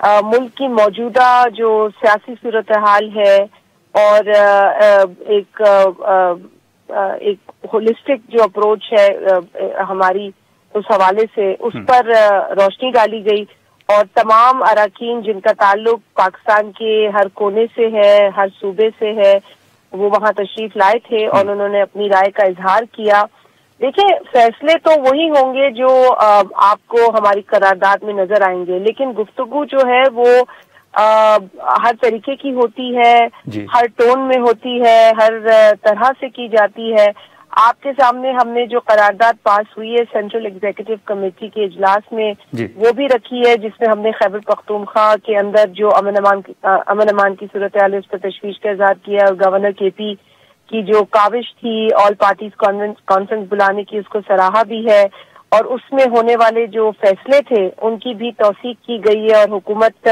[SPEAKER 4] ملک کی موجودہ جو سیاسی صورتحال ہے اور ایک ہولسٹک جو اپروچ ہے ہماری اس حوالے سے، اس پر روشنی ڈالی گئی، اور تمام اراکین جن کا تعلق پاکستان کے ہر کونے سے ہے، ہر صوبے سے ہے، وہ وہاں تشریف لائے تھے اور انہوں نے اپنی رائے کا اظہار کیا۔ دیکھیں، فیصلے تو وہی ہوں گے جو آپ کو ہماری قرارداد میں نظر آئیں گے، لیکن گفتگو جو ہے وہ ہر طریقے کی ہوتی ہے، ہر ٹون میں ہوتی ہے، ہر طرح سے کی جاتی ہے۔ آپ کے سامنے ہم نے جو قرارداد پاس ہوئی ہے سینٹرل ایگزیکٹو کمیٹی کے اجلاس میں، وہ بھی رکھی ہے، جس میں ہم نے خیبر پختونخوا کے اندر جو امن امان کی صورتحال ہے اس پر تشویش کا اظہار کیا، اور گورنر KP کی جو کاوش تھی آل پارٹیز کانفرنس بلانے کی، اس کو سراہا بھی ہے، اور اس میں ہونے والے جو فیصلے تھے ان کی بھی توثیق کی گئی ہے، اور حکومت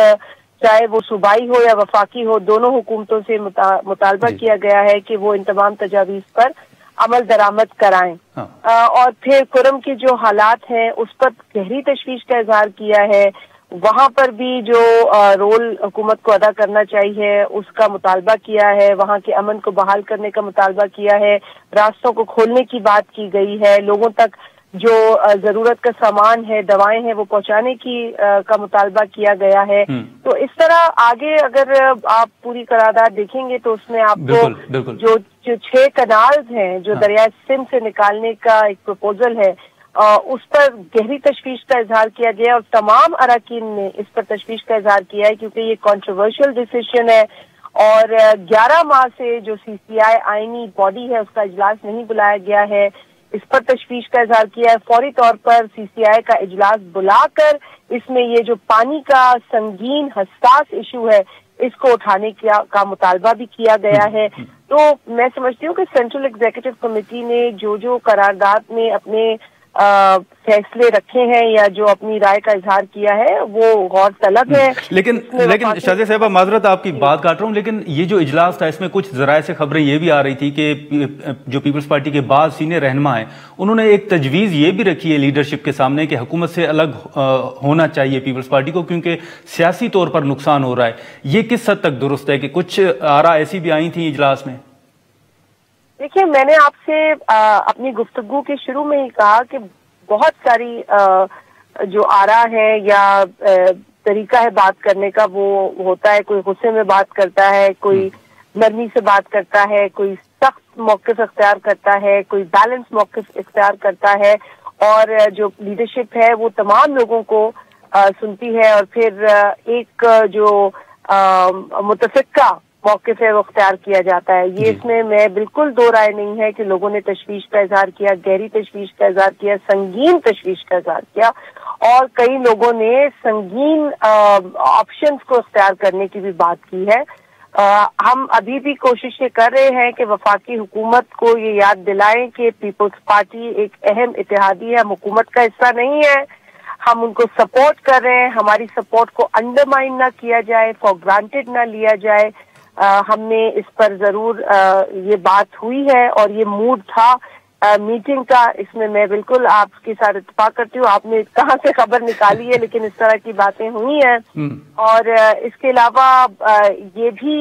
[SPEAKER 4] چاہے وہ صوبائی ہو یا وفاقی ہو، دونوں حکومتوں سے مطالبہ کیا گیا ہے کہ وہ ان تمام تجاویز پر عمل درآمد کرائیں۔ اور پھر کرم کے جو حالات ہیں اس پر گہری تشویش کا اظہار کیا ہے، وہاں پر بھی جو رول حکومت کو ادا کرنا چاہیے اس کا مطالبہ کیا ہے، وہاں کے امن کو بحال کرنے کا مطالبہ کیا ہے، راستوں کو کھولنے کی بات کی گئی ہے، لوگوں تک جو ضرورت کا سامان ہے، دوائیں ہیں، وہ پہنچانے کی کا مطالبہ کیا گیا ہے۔ تو اس طرح آگے اگر آپ پوری قرارداد دیکھیں گے تو اس میں آپ کو جو 6 کنالز ہیں جو دریائے سندھ سے نکالنے کا ایک پروپوزل ہے، اس پر گہری تشویش کا اظہار کیا گیا اور تمام اراکین نے اس پر تشویش کا اظہار کیا ہے کیونکہ یہ کنٹروورشل ڈیسیشن ہے اور 11 ماہ سے جو سی سی آئی آئینی باڈی ہے اس کا اجلاس نہیں بلایا گیا ہے، اس پر تشویش کا اظہار کیا ہے۔ فوری طور پر سی سی آئی کا اجلاس بلا کر اس میں یہ جو پانی کا سنگین حساس ایشو ہے اس کو اٹھانے کا مطالبہ بھی کیا گیا ہے۔ تو میں سمجھتی ہوں کہ سینٹرل ایگزیکٹو کمیٹی نے جو قرارداد میں اپنے فیصلے رکھے ہیں یا جو اپنی رائے کا اظہار کیا ہے وہ غور طلب ہے۔
[SPEAKER 2] لیکن شازیہ صاحبہ معذرت آپ کی بات کاٹ رہا ہوں، لیکن یہ جو اجلاس تھا اس میں کچھ ذرائع سے خبریں یہ بھی آ رہی تھی کہ جو پیپلز پارٹی کے بعض سینئر رہنما ہیں انہوں نے ایک تجویز یہ بھی رکھی ہے لیڈرشپ کے سامنے کہ حکومت سے الگ ہونا چاہیے پیپلز پارٹی کو کیونکہ سیاسی طور پر نقصان ہو رہا ہے۔ یہ کس حد تک درست ہے کہ کچھ آراء ایسی بھی آئی تھیں اجلاس میں؟
[SPEAKER 4] دیکھیے میں نے آپ سے اپنی گفتگو کے شروع میں ہی کہا کہ بہت ساری جو آراء ہے یا طریقہ ہے بات کرنے کا وہ ہوتا ہے، کوئی غصے میں بات کرتا ہے، کوئی نرمی سے بات کرتا ہے، کوئی سخت موقف اختیار کرتا ہے، کوئی بیلنس موقف اختیار کرتا ہے اور جو لیڈرشپ ہے وہ تمام لوگوں کو سنتی ہے اور پھر ایک جو متفقہ موقف ہے وہ اختیار کیا جاتا ہے۔ یہ اس میں بالکل دو رائے نہیں ہے کہ لوگوں نے تشویش کا اظہار کیا، گہری تشویش کا اظہار کیا، سنگین تشویش کا اظہار کیا اور کئی لوگوں نے سنگین آپشنز کو اختیار کرنے کی بھی بات کی ہے۔ ہم ابھی بھی کوشش یہ کر رہے ہیں کہ وفاقی حکومت کو یہ یاد دلائیں کہ پیپلز پارٹی ایک اہم اتحادی ہے، ہم حکومت کا حصہ نہیں ہے، ہم ان کو سپورٹ کر رہے ہیں، ہماری سپورٹ کو انڈرمائن نہ کیا جائے، فار گرانٹیڈ نہ لیا جائے۔ ہم نے اس پر ضرور یہ بات ہوئی ہے اور یہ موڈ تھا میٹنگ کا، اس میں بالکل آپ کے ساتھ اتفاق کرتی ہوں، آپ نے کہاں سے خبر نکالی ہے لیکن اس طرح کی باتیں ہوئی ہیں۔ اور اس کے علاوہ یہ بھی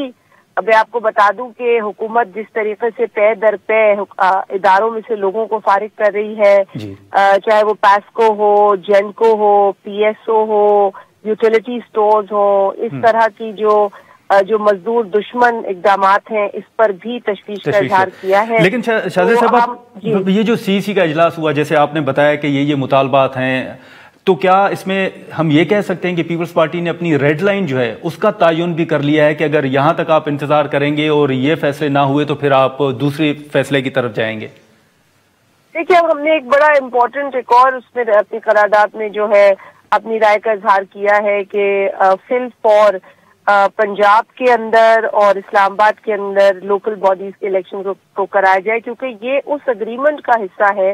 [SPEAKER 4] میں آپ کو بتا دوں کہ حکومت جس طریقے سے پے در پے اداروں میں سے لوگوں کو فارغ کر رہی ہے، چاہے وہ پیسکو ہو، جینکو ہو، پی ایس او ہو، یوٹیلیٹی سٹورز ہو، اس طرح کی جو مزدور دشمن اقدامات ہیں اس پر بھی تشویش کا اظہار کیا ہے۔
[SPEAKER 2] لیکن شازیہ صاحب یہ جو سی سی کا اجلاس ہوا جیسے آپ نے بتایا کہ یہ مطالبات ہیں، تو کیا اس میں ہم یہ کہہ سکتے ہیں کہ پیپلز پارٹی نے اپنی ریڈ لائن جو ہے اس کا تعین بھی کر لیا ہے کہ اگر یہاں تک آپ انتظار کریں گے اور یہ فیصلے نہ ہوئے تو پھر آپ دوسرے فیصلے کی طرف جائیں گے؟
[SPEAKER 4] دیکھیے ہم نے ایک بڑا امپورٹنٹ ایک اور اس میں اپنی قرارداد میں جو ہے اپنی رائے کا اظہار کیا ہے کہ فل فور پنجاب کے اندر اور اسلام آباد کے اندر لوکل باڈیز کے الیکشن کو کرایا جائے کیونکہ یہ اس اگریمنٹ کا حصہ ہے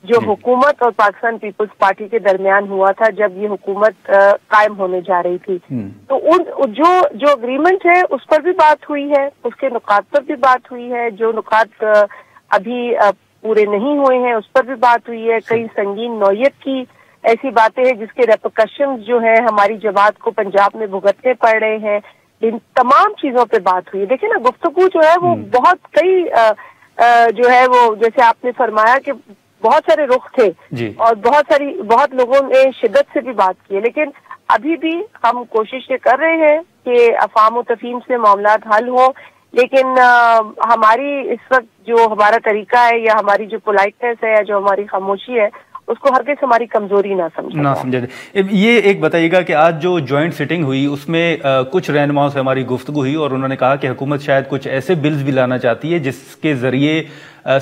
[SPEAKER 4] جو حکومت اور پاکستان پیپلز پارٹی کے درمیان ہوا تھا جب یہ حکومت قائم ہونے جا رہی تھی۔ تو جو اگریمنٹ ہے اس پر بھی بات ہوئی ہے، اس کے نکات پر بھی بات ہوئی ہے، جو نکات ابھی پورے نہیں ہوئے ہیں اس پر بھی بات ہوئی ہے، کئی سنگین نوعیت کی ایسی باتیں ہیں جس کے ریپرکشنز جو ہیں ہماری جماعت کو پنجاب میں بھگتنے پڑ رہے ہیں، ان تمام چیزوں پہ بات ہوئی ہے۔ دیکھیں نا گفتگو جو ہے وہ بہت کئی جو ہے وہ جیسے آپ نے فرمایا کہ بہت سارے رخ تھے اور بہت لوگوں نے شدت سے بھی بات کی ہے، لیکن ابھی بھی ہم کوشش یہ کر رہے ہیں کہ افہام و تفہیم سے معاملات حل ہوں، لیکن ہماری اس وقت جو ہمارا طریقہ ہے یا ہماری جو پولائٹنس ہے یا جو ہماری خاموشی ہے اس کو ہرگز ہماری کمزوری نہ سمجھا
[SPEAKER 2] جائے۔ یہ ایک بتائیے گا کہ آج جو جوائنٹ سٹنگ ہوئی اس میں کچھ رہنماؤں سے ہماری گفتگو ہوئی اور انہوں نے کہا کہ حکومت شاید کچھ ایسے بلز بھی لانا چاہتی ہے جس کے ذریعے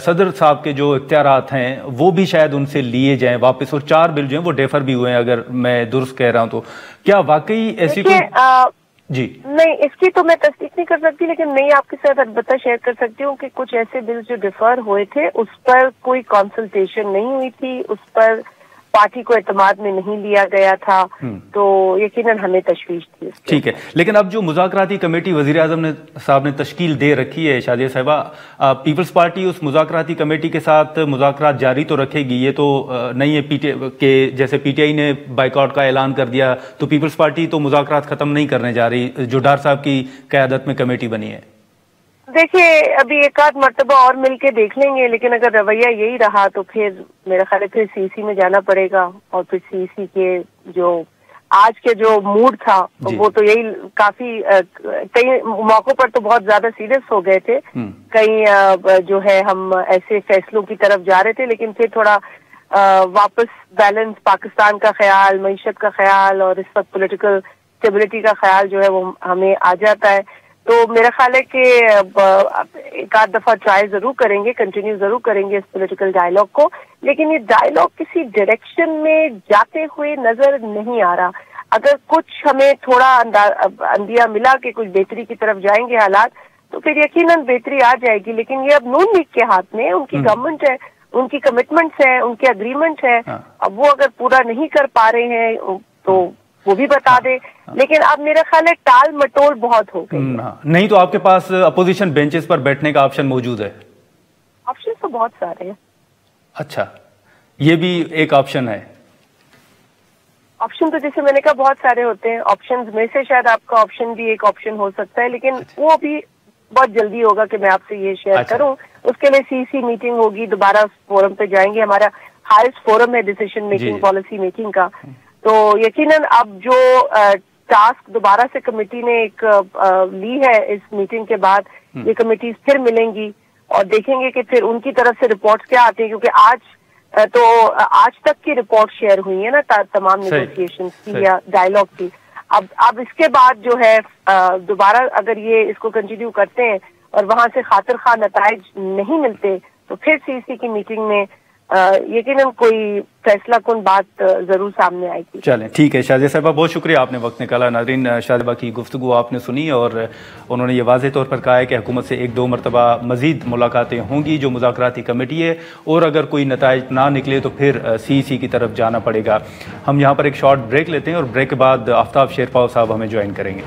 [SPEAKER 2] صدر صاحب کے جو اختیارات ہیں وہ بھی شاید ان سے لیے جائیں واپس، اور 4 بل جو ہیں وہ ڈیفر بھی ہوئے ہیں اگر میں درست کہہ رہا ہوں تو کیا واقعی ایسی کوئی
[SPEAKER 4] نہیں اس کی تو میں تصدیق نہیں کر سکتی، لیکن میں آپ کے ساتھ البتہ شیئر کر سکتی ہوں کہ کچھ ایسے بلز جو ڈیفر ہوئے تھے اس پر کوئی کنسلٹیشن نہیں ہوئی تھی، اس پر پارٹی کو اعتماد میں نہیں لیا گیا تھا، تو یقیناً ہمیں تشویش تھی۔
[SPEAKER 2] ٹھیک ہے، لیکن اب جو مذاکراتی کمیٹی وزیر اعظم صاحب نے تشکیل دے رکھی ہے شازیہ صاحبہ، پیپلز پارٹی اس مذاکراتی کمیٹی کے ساتھ مذاکرات جاری تو رکھے گی، یہ تو نہیں ہے کہ جیسے پی ٹی آئی نے بائیکاٹ کا اعلان کر دیا تو پیپلز پارٹی تو مذاکرات ختم نہیں کرنے جا رہی جو ڈار صاحب کی قیادت میں کمیٹی بنی ہے؟
[SPEAKER 4] دیکھیے ابھی ایک آدھ مرتبہ اور مل کے دیکھ لیں گے، لیکن اگر رویہ یہی رہا تو پھر میرا خیال ہے پھر سی سی میں جانا پڑے گا، اور پھر سی سی کے جو آج کے جو موڈ تھا وہ تو یہی کافی کئی موقعوں پر تو بہت زیادہ سیریس ہو گئے تھے، کئی جو ہے ہم ایسے فیصلوں کی طرف جا رہے تھے، لیکن پھر تھوڑا واپس بیلنس پاکستان کا خیال, معیشت کا خیال اور اس وقت پولیٹیکل اسٹیبلٹی کا خیال جو ہے وہ ہمیں آ جاتا ہے. تو میرا خیال ہے کہ ایک آدھ دفعہ ٹرائی ضرور کریں گے, کنٹینیو ضرور کریں گے اس پولیٹیکل ڈائلاگ کو, لیکن یہ ڈائلاگ کسی ڈائریکشن میں جاتے ہوئے نظر نہیں آ رہا. اگر کچھ ہمیں تھوڑا اندیا ملا کہ کچھ بہتری کی طرف جائیں گے حالات, تو پھر یقیناً بہتری آ جائے گی. لیکن یہ اب نون لیگ کے ہاتھ میں, ان کی گورنمنٹ ہے, ان کی کمٹمنٹس ہیں, ان کے اگریمنٹ ہے. اب وہ اگر پورا نہیں کر پا رہے ہیں تو وہ بھی بتا دے. لیکن اب میرا خیال ہے ٹال مٹول بہت ہو گئی.
[SPEAKER 2] نہیں تو آپ کے پاس اپوزیشن بینچز پر بیٹھنے کا آپشن موجود ہے؟
[SPEAKER 4] آپشن تو بہت سارے ہیں.
[SPEAKER 2] اچھا, یہ بھی ایک آپشن ہے.
[SPEAKER 4] آپشن تو جیسے میں نے کہا بہت سارے ہوتے ہیں. آپشنز میں سے شاید آپ کا آپشن بھی ایک آپشن ہو سکتا ہے, لیکن وہ بھی بہت جلدی ہوگا کہ میں آپ سے یہ شیئر کروں. اس کے لیے سی سی میٹنگ ہوگی, دوبارہ فورم پہ جائیں گے. ہمارا ہائیسٹ فورم ہے ڈیسیشن میکنگ, پالیسی میکنگ کا. تو یقیناً اب جو ٹاسک دوبارہ سے کمیٹی نے ایک لی ہے اس میٹنگ کے بعد, یہ کمیٹیز پھر ملیں گی اور دیکھیں گے کہ پھر ان کی طرف سے رپورٹس کیا آتی ہیں, کیونکہ آج تک کی رپورٹ شیئر ہوئی ہے نا تمام نیگوسیشنز کی یا ڈائلاگ کی. اب اس کے بعد جو ہے دوبارہ اگر یہ اس کو کنٹینیو کرتے ہیں اور وہاں سے خاطر خواہ نتائج نہیں ملتے, تو پھر سی سی کی میٹنگ میں یقیناً کوئی فیصلہ کن بات ضرور سامنے آئے گی.
[SPEAKER 2] چلیں ٹھیک ہے. شازیہ صاحبہ بہت شکریہ, آپ نے وقت نکالا. ناظرین, شازیہ کی گفتگو آپ نے سنی اور انہوں نے یہ واضح طور پر کہا ہے کہ حکومت سے 1-2 مرتبہ مزید ملاقاتیں ہوں گی جو مذاکراتی کمیٹی ہے, اور اگر کوئی نتائج نہ نکلے تو پھر سی سی کی طرف جانا پڑے گا. ہم یہاں پر ایک شارٹ بریک لیتے ہیں اور بریک کے بعد آفتاب شیرپاؤ صاحب ہمیں جوائن کریں گے.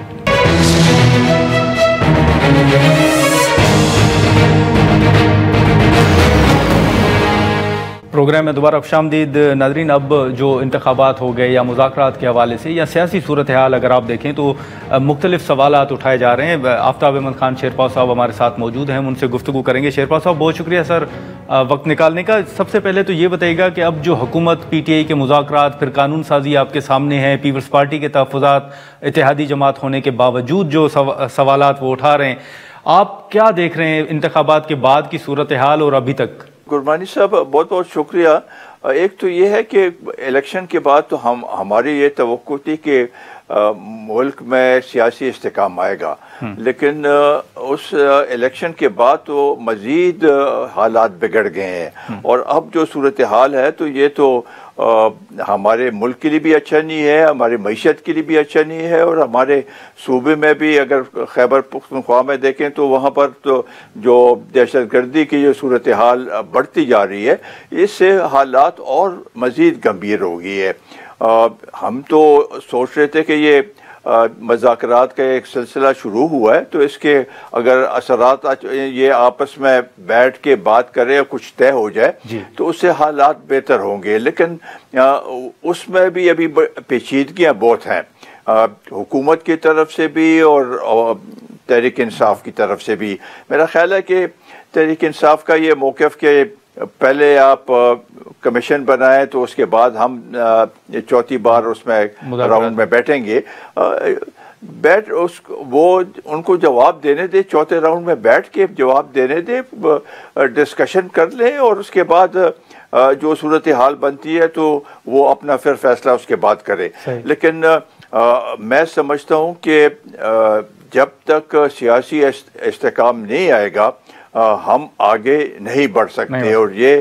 [SPEAKER 2] پروگرام میں دوبارہ خوش آمدید. ناظرین, اب جو انتخابات ہو گئے یا مذاکرات کے حوالے سے یا سیاسی صورتحال اگر آپ دیکھیں تو مختلف سوالات اٹھائے جا رہے ہیں. آفتاب احمد خان شیرپاؤ صاحب ہمارے ساتھ موجود ہیں, ہم ان سے گفتگو کریں گے. شیرپاؤ صاحب بہت شکریہ سر وقت نکالنے کا. سب سے پہلے تو یہ بتائیے گا کہ اب جو حکومت پی ٹی آئی کے مذاکرات, پھر قانون سازی آپ کے سامنے ہے, پیپلز پارٹی کے تحفظات اتحادی جماعت ہونے کے باوجود جو سوالات وہ اٹھا رہے ہیں, آپ کیا دیکھ رہے ہیں انتخابات کے بعد کی صورتحال اور ابھی تک؟
[SPEAKER 5] گربانی صاحب بہت بہت شکریہ. ایک تو یہ ہے کہ الیکشن کے بعد تو ہماری یہ توقع تھی کہ ملک میں سیاسی استحکام آئے گا, لیکن اس الیکشن کے بعد تو مزید حالات بگڑ گئے ہیں. اور اب جو صورتحال ہے تو یہ تو ہمارے ملک کے لیے بھی اچھا نہیں ہے, ہماری معیشت کے لیے بھی اچھا نہیں ہے, اور ہمارے صوبے میں بھی اگر خیبر پختونخوا میں دیکھیں تو وہاں پر تو جو دہشت گردی کی جو صورتحال بڑھتی جا رہی ہے, اس سے حالات اور مزید گمبھیر ہو گئی ہے. ہم تو سوچ رہے تھے کہ یہ مذاکرات کا ایک سلسلہ شروع ہوا ہے تو اس کے اگر اثرات یہ آپس میں بیٹھ کے بات کرے اور کچھ طے ہو جائے تو اس سے حالات بہتر ہوں گے. لیکن اس میں بھی ابھی پیچیدگیاں بہت ہیں, حکومت کی طرف سے بھی اور تحریک انصاف کی طرف سے بھی. میرا خیال ہے کہ تحریک انصاف کا یہ موقف کہ پہلے آپ کمیشن بنائیں تو اس کے بعد ہم چوتھی بار اس میں راؤنڈ میں بیٹھیں گے, وہ ان کو جواب دینے دے, چوتھے راؤنڈ میں بیٹھ کے جواب دینے دے, ڈسکشن کر لیں اور اس کے بعد جو صورتحال بنتی ہے تو وہ اپنا پھر فیصلہ اس کے بعد کرے. لیکن میں سمجھتا ہوں کہ جب تک سیاسی استحکام نہیں آئے گا ہم آگے نہیں بڑھ سکتے, اور یہ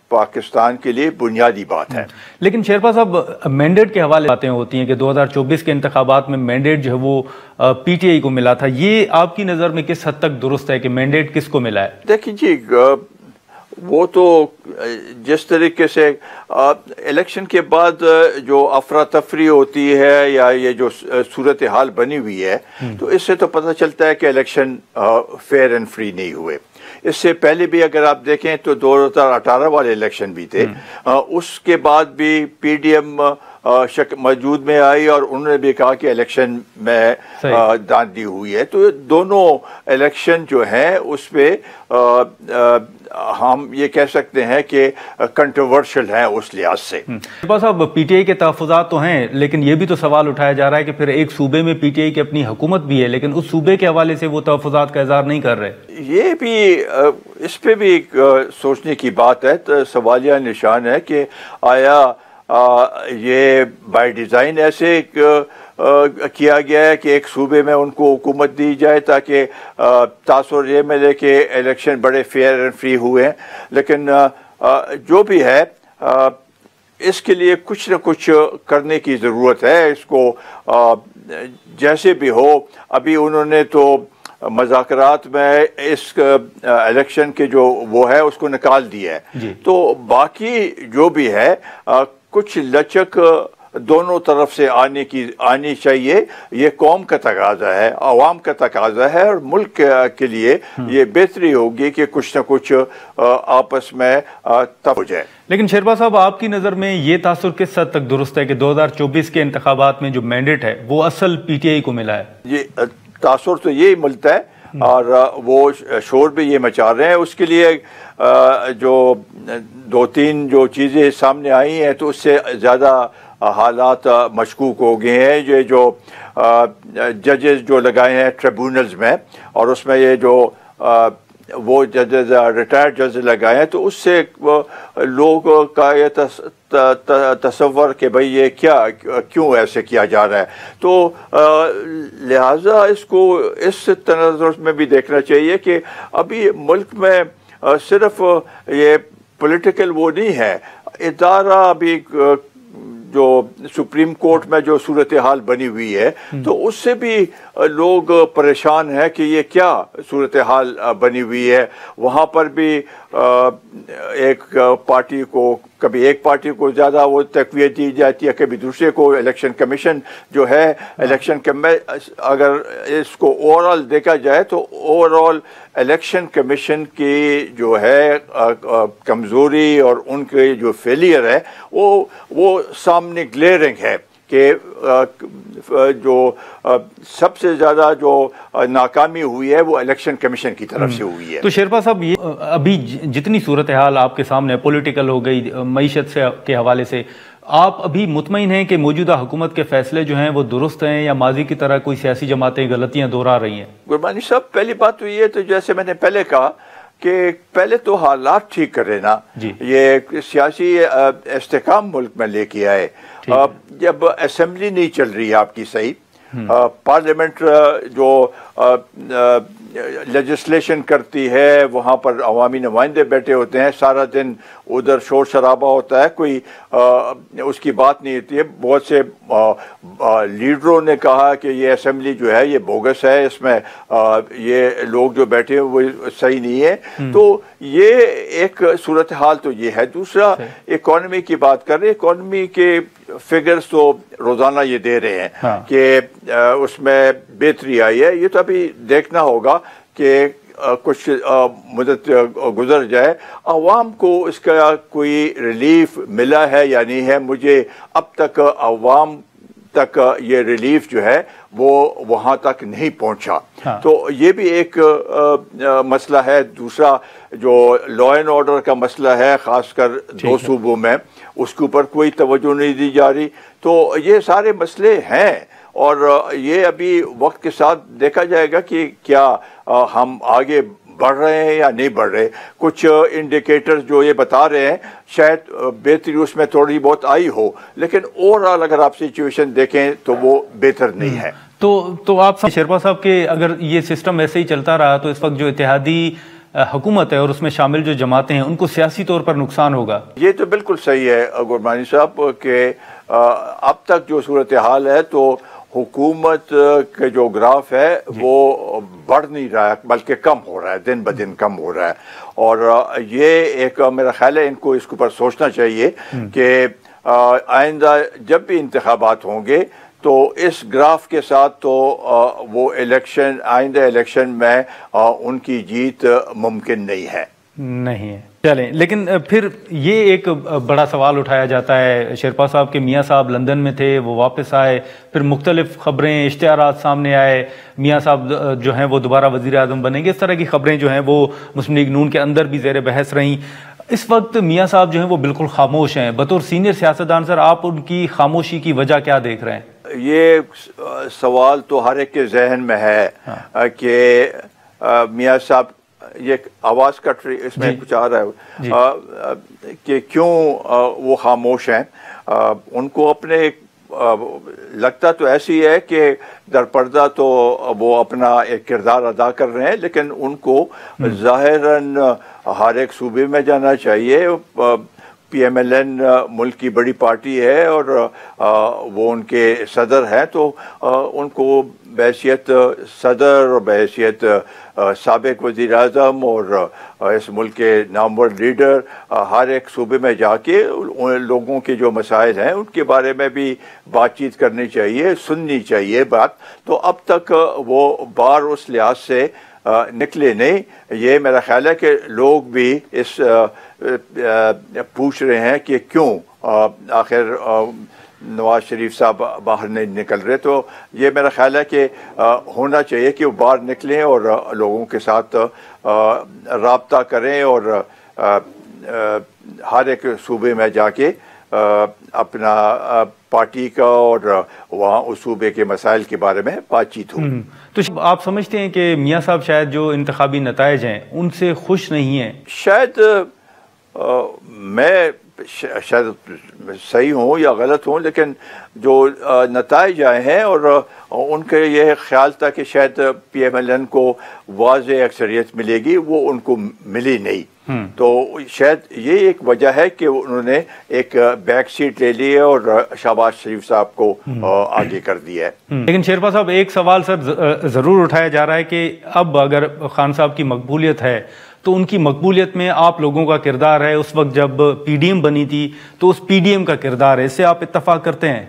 [SPEAKER 5] پاکستان کے لیے بنیادی بات ہے.
[SPEAKER 2] لیکن شیرپا صاحب, مینڈیٹ کے حوالے باتیں ہوتی ہیں کہ 2024 کے انتخابات میں مینڈیٹ جو ہے وہ پی ٹی آئی کو ملا تھا, یہ آپ کی نظر میں کس حد تک درست ہے کہ مینڈیٹ کس کو ملا ہے؟
[SPEAKER 5] دیکھیں جی, وہ تو جس طریقے سے الیکشن کے بعد جو افراتفری ہوتی ہے یا یہ جو صورتحال بنی ہوئی ہے تو اس سے تو پتہ چلتا ہے کہ الیکشن فیئر اینڈ فری نہیں ہوئے. اس سے پہلے بھی اگر آپ دیکھیں تو 2018 والے الیکشن بھی تھے, اس کے بعد بھی پی ڈی ایم موجود میں آئی اور انہوں نے بھی کہا کہ الیکشن میں داندلی ہوئی ہے. تو دونوں الیکشن جو ہیں اس پہ ہم یہ کہہ سکتے ہیں کہ کنٹروورشل ہیں اس لحاظ سے.
[SPEAKER 2] بس اب پی ٹی آئی کے تحفظات تو ہیں، لیکن یہ بھی تو سوال اٹھایا جا رہا ہے کہ پھر ایک صوبے میں پی ٹی آئی کی اپنی حکومت بھی ہے، لیکن اس صوبے کے حوالے سے وہ تحفظات کا اظہار نہیں کر رہے.
[SPEAKER 5] یہ بھی اس پہ بھی ایک سوچنے کی بات ہے، سوالیہ نشان ہے کہ آیا یہ بائی ڈیزائن ایسے کیا گیا ہے کہ ایک صوبے میں ان کو حکومت دی جائے تاکہ تاثر یہ ملے کہ الیکشن بڑے فیئر اینڈ فری ہوئے ہیں. لیکن جو بھی ہے اس کے لیے کچھ نہ کچھ کرنے کی ضرورت ہے. اس کو جیسے بھی ہو، ابھی انہوں نے تو مذاکرات میں اس الیکشن کے جو وہ ہے اس کو نکال دیا ہے. تو باقی جو بھی ہے کچھ لچک دونوں طرف سے آنی چاہیے. یہ قوم کا تقاضا ہے، عوام کا تقاضا ہے، اور ملک کے لیے یہ بہتری ہوگی کہ کچھ نہ کچھ آپس میں ہو جائے.
[SPEAKER 2] لیکن شیرباز صاحب، آپ کی نظر میں یہ تاثر کس حد تک درست ہے کہ 2024 کے انتخابات میں جو مینڈیٹ ہے وہ اصل پی ٹی آئی کو ملا ہے؟
[SPEAKER 5] یہ تاثر تو یہی ملتا ہے، اور وہ شور بھی یہ مچا رہے ہیں. اس کے لیے جو 2-3 جو چیزیں سامنے آئی ہیں تو اس سے زیادہ حالات مشکوک ہو گئے ہیں. یہ جو ججز جو لگائے ہیں ٹریبونلز میں، اور اس میں یہ جو وہ ججز ریٹائرڈ ججز لگائے ہیں، تو اس سے لوگ کا یہ تصور کہ بھئی یہ کیوں ایسے کیا جا رہا ہے. تو لہٰذا اس کو اس تناظر میں بھی دیکھنا چاہیے کہ ابھی ملک میں صرف یہ پولیٹیکل وہ نہیں ہے، ادارہ ابھی جو سپریم کورٹ میں جو صورتحال بنی ہوئی ہے تو اس سے بھی لوگ پریشان ہیں کہ یہ کیا صورتحال بنی ہوئی ہے. وہاں پر بھی ایک پارٹی کو کبھی ایک پارٹی کو زیادہ وہ تقویت دی جاتی ہے، کبھی دوسرے کو. الیکشن کمیشن جو ہے اگر اس کو اوور آل دیکھا جائے تو اوور آل الیکشن کمیشن کی جو ہے کمزوری اور ان کے جو فیلئر ہے وہ سامنے گلیئرنگ ہے کہ جو سب سے زیادہ جو ناکامی ہوئی ہے وہ الیکشن کمیشن کی طرف سے ہوئی ہے.
[SPEAKER 2] تو شیرپا صاحب، یہ ابھی جتنی صورتحال آپ کے سامنے پولیٹیکل ہو گئی، معیشت کے حوالے سے، آپ ابھی مطمئن ہیں کہ موجودہ حکومت کے فیصلے جو ہیں وہ درست ہیں، یا ماضی کی طرح کوئی سیاسی جماعتیں غلطیاں دہرا رہی ہیں؟ گربانی
[SPEAKER 5] صاحب، پہلی بات تو یہ تو جیسے میں نے پہلے کہا کہ پہلے تو حالات ٹھیک کرے نا. یہ سیاسی استحکام ملک میں لے کے آئے. جب اسمبلی نہیں چل رہی ہے آپ کی صحیح، پارلیمنٹ جو لیجسلیشن کرتی ہے وہاں پر عوامی نمائندے بیٹھے ہوتے ہیں، سارا دن ادھر شور شرابہ ہوتا ہے، کوئی اس کی بات نہیں ہوتی ہے. بہت سے لیڈروں نے کہا کہ یہ اسمبلی جو ہے یہ بوگس ہے، اس میں یہ لوگ جو بیٹھے ہیں وہ صحیح نہیں ہے. تو یہ ایک صورتحال تو یہ ہے. دوسرا، اکانومی کی بات کر رہے، اکانومی کے فگرز تو روزانہ یہ دے رہے ہیں کہ اس میں بہتری آئی ہے. یہ تو ابھی دیکھنا ہوگا کہ کچھ مدت گزر جائے، عوام کو اس کا کوئی ریلیف ملا ہے یا نہیں ہے. مجھے اب تک عوام تک یہ ریلیف جو ہے وہ وہاں تک نہیں پہنچا. تو یہ بھی ایک مسئلہ ہے. دوسرا جو لا اینڈ آرڈر کا مسئلہ ہے، خاص کر 2 صوبوں میں، اس کے اوپر کوئی توجہ نہیں دی جا رہی. تو یہ سارے مسئلے ہیں، اور یہ ابھی وقت کے ساتھ دیکھا جائے گا کہ کیا ہم آگے بڑھ رہے ہیں یا نہیں بڑھ رہے. کچھ انڈیکیٹرز جو یہ بتا رہے ہیں شاید بہتری اس میں تھوڑی بہت آئی ہو، لیکن اوور آل اگر آپ سچویشن دیکھیں تو وہ بہتر نہیں ہے.
[SPEAKER 2] تو آپ شیرپا صاحب کے اگر یہ سسٹم ایسے ہی چلتا رہا تو اس وقت جو اتحادی حکومت ہے اور اس میں شامل جو جماعتیں ہیں ان کو سیاسی طور پر نقصان ہوگا.
[SPEAKER 5] یہ تو بالکل صحیح ہے گربانی صاحب کہ اب تک جو صورتحال ہے تو حکومت کے جو گراف ہے وہ بڑھ نہیں رہا ہے بلکہ کم ہو رہا ہے، دن بدن کم ہو رہا ہے. اور یہ ایک میرا خیال ہے ان کو اس کے اوپر سوچنا چاہیے کہ آئندہ جب بھی انتخابات ہوں گے تو اس گراف کے ساتھ تو وہ آئندہ الیکشن میں ان کی جیت ممکن نہیں ہے.
[SPEAKER 2] نہیں ہے. چلیں، لیکن پھر یہ ایک بڑا سوال اٹھایا جاتا ہے شیرپا صاحب کہ میاں صاحب لندن میں تھے، وہ واپس آئے، پھر مختلف خبریں، اشتہارات سامنے آئے، میاں صاحب جو ہیں وہ دوبارہ وزیر اعظم بنیں گے. اس طرح کی خبریں جو ہیں وہ مسلم لیگ نون کے اندر بھی زیر بحث رہیں. اس وقت میاں صاحب جو ہیں وہ بالکل خاموش ہیں. بطور سینئر سیاستدان سر، آپ ان کی خاموشی کی وجہ کیا دیکھ رہے ہیں؟
[SPEAKER 5] یہ سوال تو ہر ایک کے ذہن میں ہے کہ میاں صاحب، یہ آواز کٹ رہی، اس میں کچھ آ رہا ہے کہ کیوں وہ خاموش ہیں. ان کو اپنے لگتا تو ایسی ہے کہ در پردہ تو وہ اپنا ایک کردار ادا کر رہے ہیں، لیکن ان کو ظاہراً ہر ایک صوبے میں جانا چاہیے. پی ایم ایل این ملک کی بڑی پارٹی ہے اور وہ ان کے صدر ہیں، تو ان کو بحیثیت صدر اور بحیثیت سابق وزیر اعظم اور اس ملک کے نامور لیڈر ہر ایک صوبے میں جا کے ان لوگوں کے جو مسائل ہیں ان کے بارے میں بھی بات چیت کرنی چاہیے، سننی چاہیے بات. تو اب تک وہ بار اس لحاظ سے نکلے نہیں. یہ میرا خیال ہے کہ لوگ بھی اس پوچھ رہے ہیں کہ کیوں آخر نواز شریف صاحب باہر نہیں نکل رہے. تو یہ میرا خیال ہے کہ ہونا چاہیے کہ وہ باہر نکلیں اور لوگوں کے ساتھ رابطہ کریں اور ہر ایک صوبے میں جا کے اپنا پارٹی کا اور وہاں اس صوبے کے مسائل کے بارے میں بات چیت ہو.
[SPEAKER 2] تو آپ سمجھتے ہیں کہ میاں صاحب شاید جو انتخابی نتائج ہیں ان سے خوش نہیں ہیں؟
[SPEAKER 5] شاید میں شاید صحیح ہوں یا غلط ہوں، لیکن جو نتائج آئے ہیں اور ان کے یہ خیال تھا کہ شاید پی ایم ایل این کو واضح اکثریت ملے گی، وہ ان کو ملی نہیں. تو شاید یہ ایک وجہ ہے کہ انہوں نے ایک بیک سیٹ لے لی ہے اور شہباز شریف صاحب کو آگے کر دیا ہے.
[SPEAKER 2] لیکن شیرپا صاحب، ایک سوال سر ضرور اٹھایا جا رہا ہے کہ اب اگر خان صاحب کی مقبولیت ہے تو ان کی مقبولیت میں آپ لوگوں کا کردار ہے. اس وقت جب پی ڈی ایم بنی تھی تو اس پی ڈی ایم کا کردار ہے، اس سے آپ اتفاق کرتے ہیں؟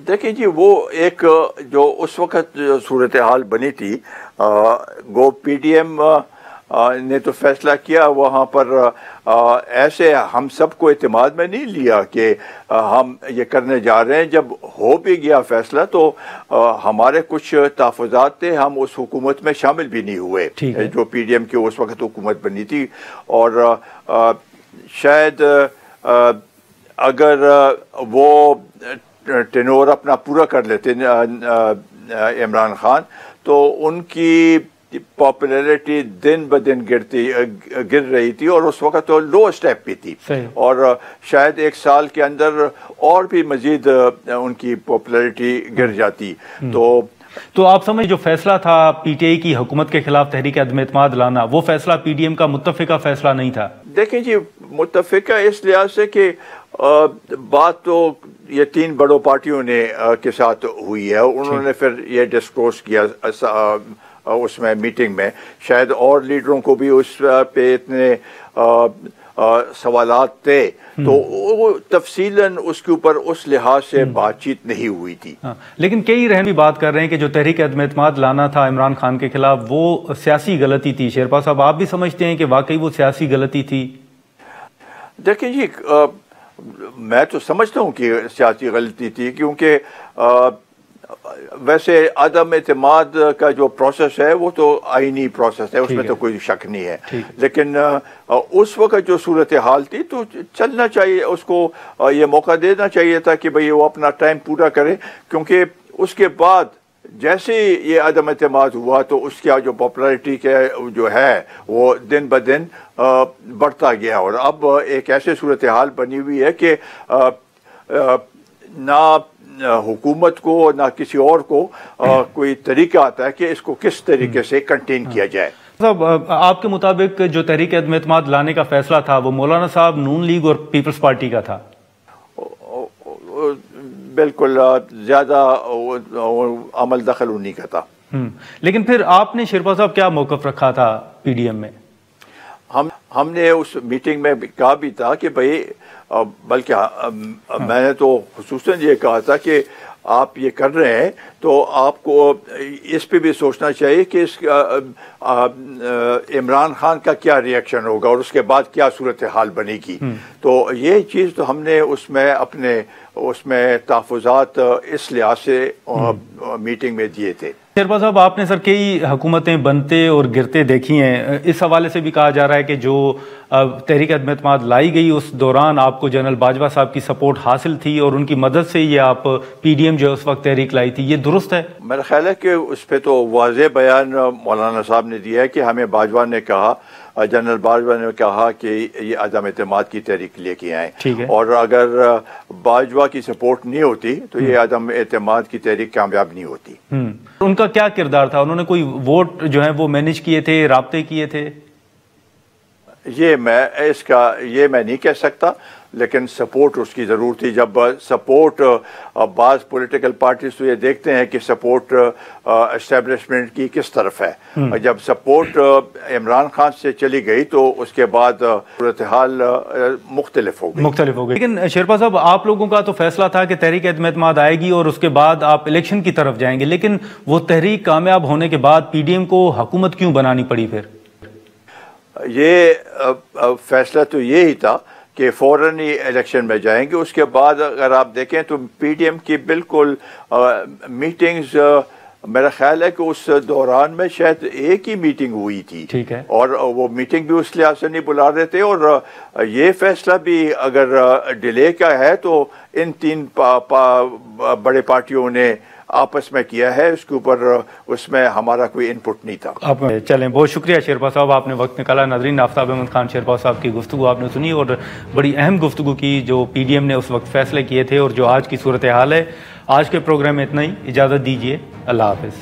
[SPEAKER 5] دیکھیں جی، وہ ایک جو اس وقت صورتحال بنی تھی، گو پی ڈی ایم نے تو فیصلہ کیا وہاں پر، ایسے ہم سب کو اعتماد میں نہیں لیا کہ ہم یہ کرنے جا رہے ہیں. جب ہو بھی گیا فیصلہ تو ہمارے کچھ تحفظات تھے، ہم اس حکومت میں شامل بھی نہیں ہوئے جو پی ڈی ایم کی اس وقت حکومت بنی تھی. اور شاید اگر وہ ٹینور اپنا پورا کر لیتے عمران خان تو ان کی پاپولیرٹی دن بدن گر رہی تھی اور اس وقت تو لو اسٹیپ پہ تھی، اور شاید ایک سال کے اندر اور بھی مزید ان کی پاپولیرٹی گر جاتی.
[SPEAKER 2] تو آپ سمجھ جو فیصلہ تھا پی ٹی آئی کی حکومت کے خلاف تحریک عدم اعتماد لانا، وہ فیصلہ پی ڈی ایم کا متفقہ فیصلہ نہیں تھا؟
[SPEAKER 5] دیکھیں جی، متفقہ اس لحاظ سے کہ بات تو یہ تین بڑوں پارٹیوں نے کے ساتھ ہوئی ہے. انہوں نے پھر یہ ڈسکلوز کیا اس میں میٹنگ میں، شاید اور لیڈروں کو بھی اس پہ اتنے سوالات تھے تو وہ تفصیلاً اس کے اوپر اس لحاظ سے بات چیت نہیں ہوئی تھی.
[SPEAKER 2] لیکن کئی رہن بھی بات کر رہے ہیں کہ جو تحریک عدم اعتماد لانا تھا عمران خان کے خلاف وہ سیاسی غلطی تھی. شیرپا صاحب، آپ بھی سمجھتے ہیں کہ واقعی وہ سیاسی غلطی تھی؟
[SPEAKER 5] دیکھیں جی، میں تو سمجھتا ہوں کہ سیاسی غلطی تھی، کیونکہ ویسے عدم اعتماد کا جو پروسیس ہے وہ تو آئینی پروسیس ہے، اس میں تو کوئی شک نہیں ہے. لیکن اس وقت جو صورتحال تھی تو چلنا چاہیے، اس کو یہ موقع دینا چاہیے تھا کہ بھئی وہ اپنا ٹائم پورا کرے، کیونکہ اس کے بعد جیسے یہ عدم اعتماد ہوا تو اس کا جو پاپولیرٹی جو ہے وہ دن بدن بڑھتا گیا. اور اب ایک ایسے صورتحال بنی ہوئی ہے کہ نہ حکومت کو نہ کسی اور کو کوئی طریقہ آتا ہے کہ اس کو کس طریقے سے کنٹین کیا جائے.
[SPEAKER 2] صاحب، آپ کے مطابق جو تحریک عدم اعتماد لانے کا فیصلہ تھا وہ مولانا صاحب، نون لیگ اور پیپلز پارٹی کا تھا؟
[SPEAKER 5] بالکل، زیادہ عمل دخل انہی کا تھا.
[SPEAKER 2] لیکن پھر آپ نے شیرپا صاحب کیا موقف رکھا تھا پی ڈی ایم میں؟
[SPEAKER 5] ہم نے اس میٹنگ میں کہا بھی تھا کہ بھئی، بلکہ میں نے تو خصوصاً یہ کہا تھا کہ آپ یہ کر رہے ہیں تو آپ کو اس پہ بھی سوچنا چاہیے کہ عمران خان کا کیا ری ایکشن ہوگا اور اس کے بعد کیا صورتحال بنے گی. تو یہ چیز تو ہم نے اس میں تحفظات اس لحاظ سے میٹنگ میں دیے تھے.
[SPEAKER 2] شیرپا صاحب، آپ نے سر کئی حکومتیں بنتے اور گرتے دیکھی ہیں. اس حوالے سے بھی کہا جا رہا ہے کہ جو تحریک عدم اعتماد لائی گئی اس دوران آپ کو جنرل باجوہ صاحب کی سپورٹ حاصل تھی اور ان کی مدد سے یہ آپ پی ڈی ایم جو اس وقت تحریک لائی تھی. یہ درست ہے؟
[SPEAKER 5] میرا خیال ہے کہ اس پہ تو واضح بیان مولانا صاحب نے دیا ہے کہ ہمیں باجوہ نے کہا، جنرل باجوہ نے کہا کہ یہ عدم اعتماد کی تحریک لے کے آئیں، اور اگر باجوہ کی سپورٹ نہیں ہوتی تو یہ عدم اعتماد کی تحریک کامیاب نہیں ہوتی.
[SPEAKER 2] ان کا کیا کردار تھا؟ انہوں نے کوئی ووٹ جو ہیں وہ مینیج کیے تھے، رابطے کیے تھے؟
[SPEAKER 5] یہ میں نہیں کہہ سکتا، لیکن سپورٹ اس کی ضرور تھی. جب سپورٹ بعض پولیٹیکل پارٹیز تو یہ دیکھتے ہیں کہ سپورٹ اسٹیبلشمنٹ کی کس طرف ہے. جب سپورٹ عمران خان سے چلی گئی تو اس کے بعد صورتحال مختلف ہو گئی.
[SPEAKER 2] لیکن شیرپا صاحب، آپ لوگوں کا تو فیصلہ تھا کہ تحریک عدم اعتماد آئے گی اور اس کے بعد آپ الیکشن کی طرف جائیں گے، لیکن وہ تحریک کامیاب ہونے کے بعد پی ڈی ایم کو حکومت کیوں بنانی پڑی پھر؟
[SPEAKER 5] یہ فیصلہ تو یہی تھا کہ فوراً ہی الیکشن میں جائیں گے. اس کے بعد اگر آپ دیکھیں تو پی ڈی ایم کی بالکل میٹنگز، میرا خیال ہے کہ اس دوران میں شاید ایک ہی میٹنگ ہوئی تھی، اور وہ میٹنگ بھی اس لحاظ سے نہیں بلا رہے تھے. اور یہ فیصلہ بھی اگر ڈیلے کا ہے تو ان تین بڑے پارٹیوں نے آپس میں کیا ہے، اس کے اوپر اس میں ہمارا کوئی انپٹ نہیں تھا.
[SPEAKER 2] چلیں، بہت شکریہ شیرپا صاحب، آپ نے وقت نکالا. ناظرین، آفتاب احمد خان شیرپا صاحب کی گفتگو آپ نے سنی، اور بڑی اہم گفتگو کی جو پی ڈی ایم نے اس وقت فیصلے کیے تھے اور جو آج کی صورتحال ہے. آج کے پروگرام میں اتنا ہی. اجازت دیجیے. اللہ حافظ.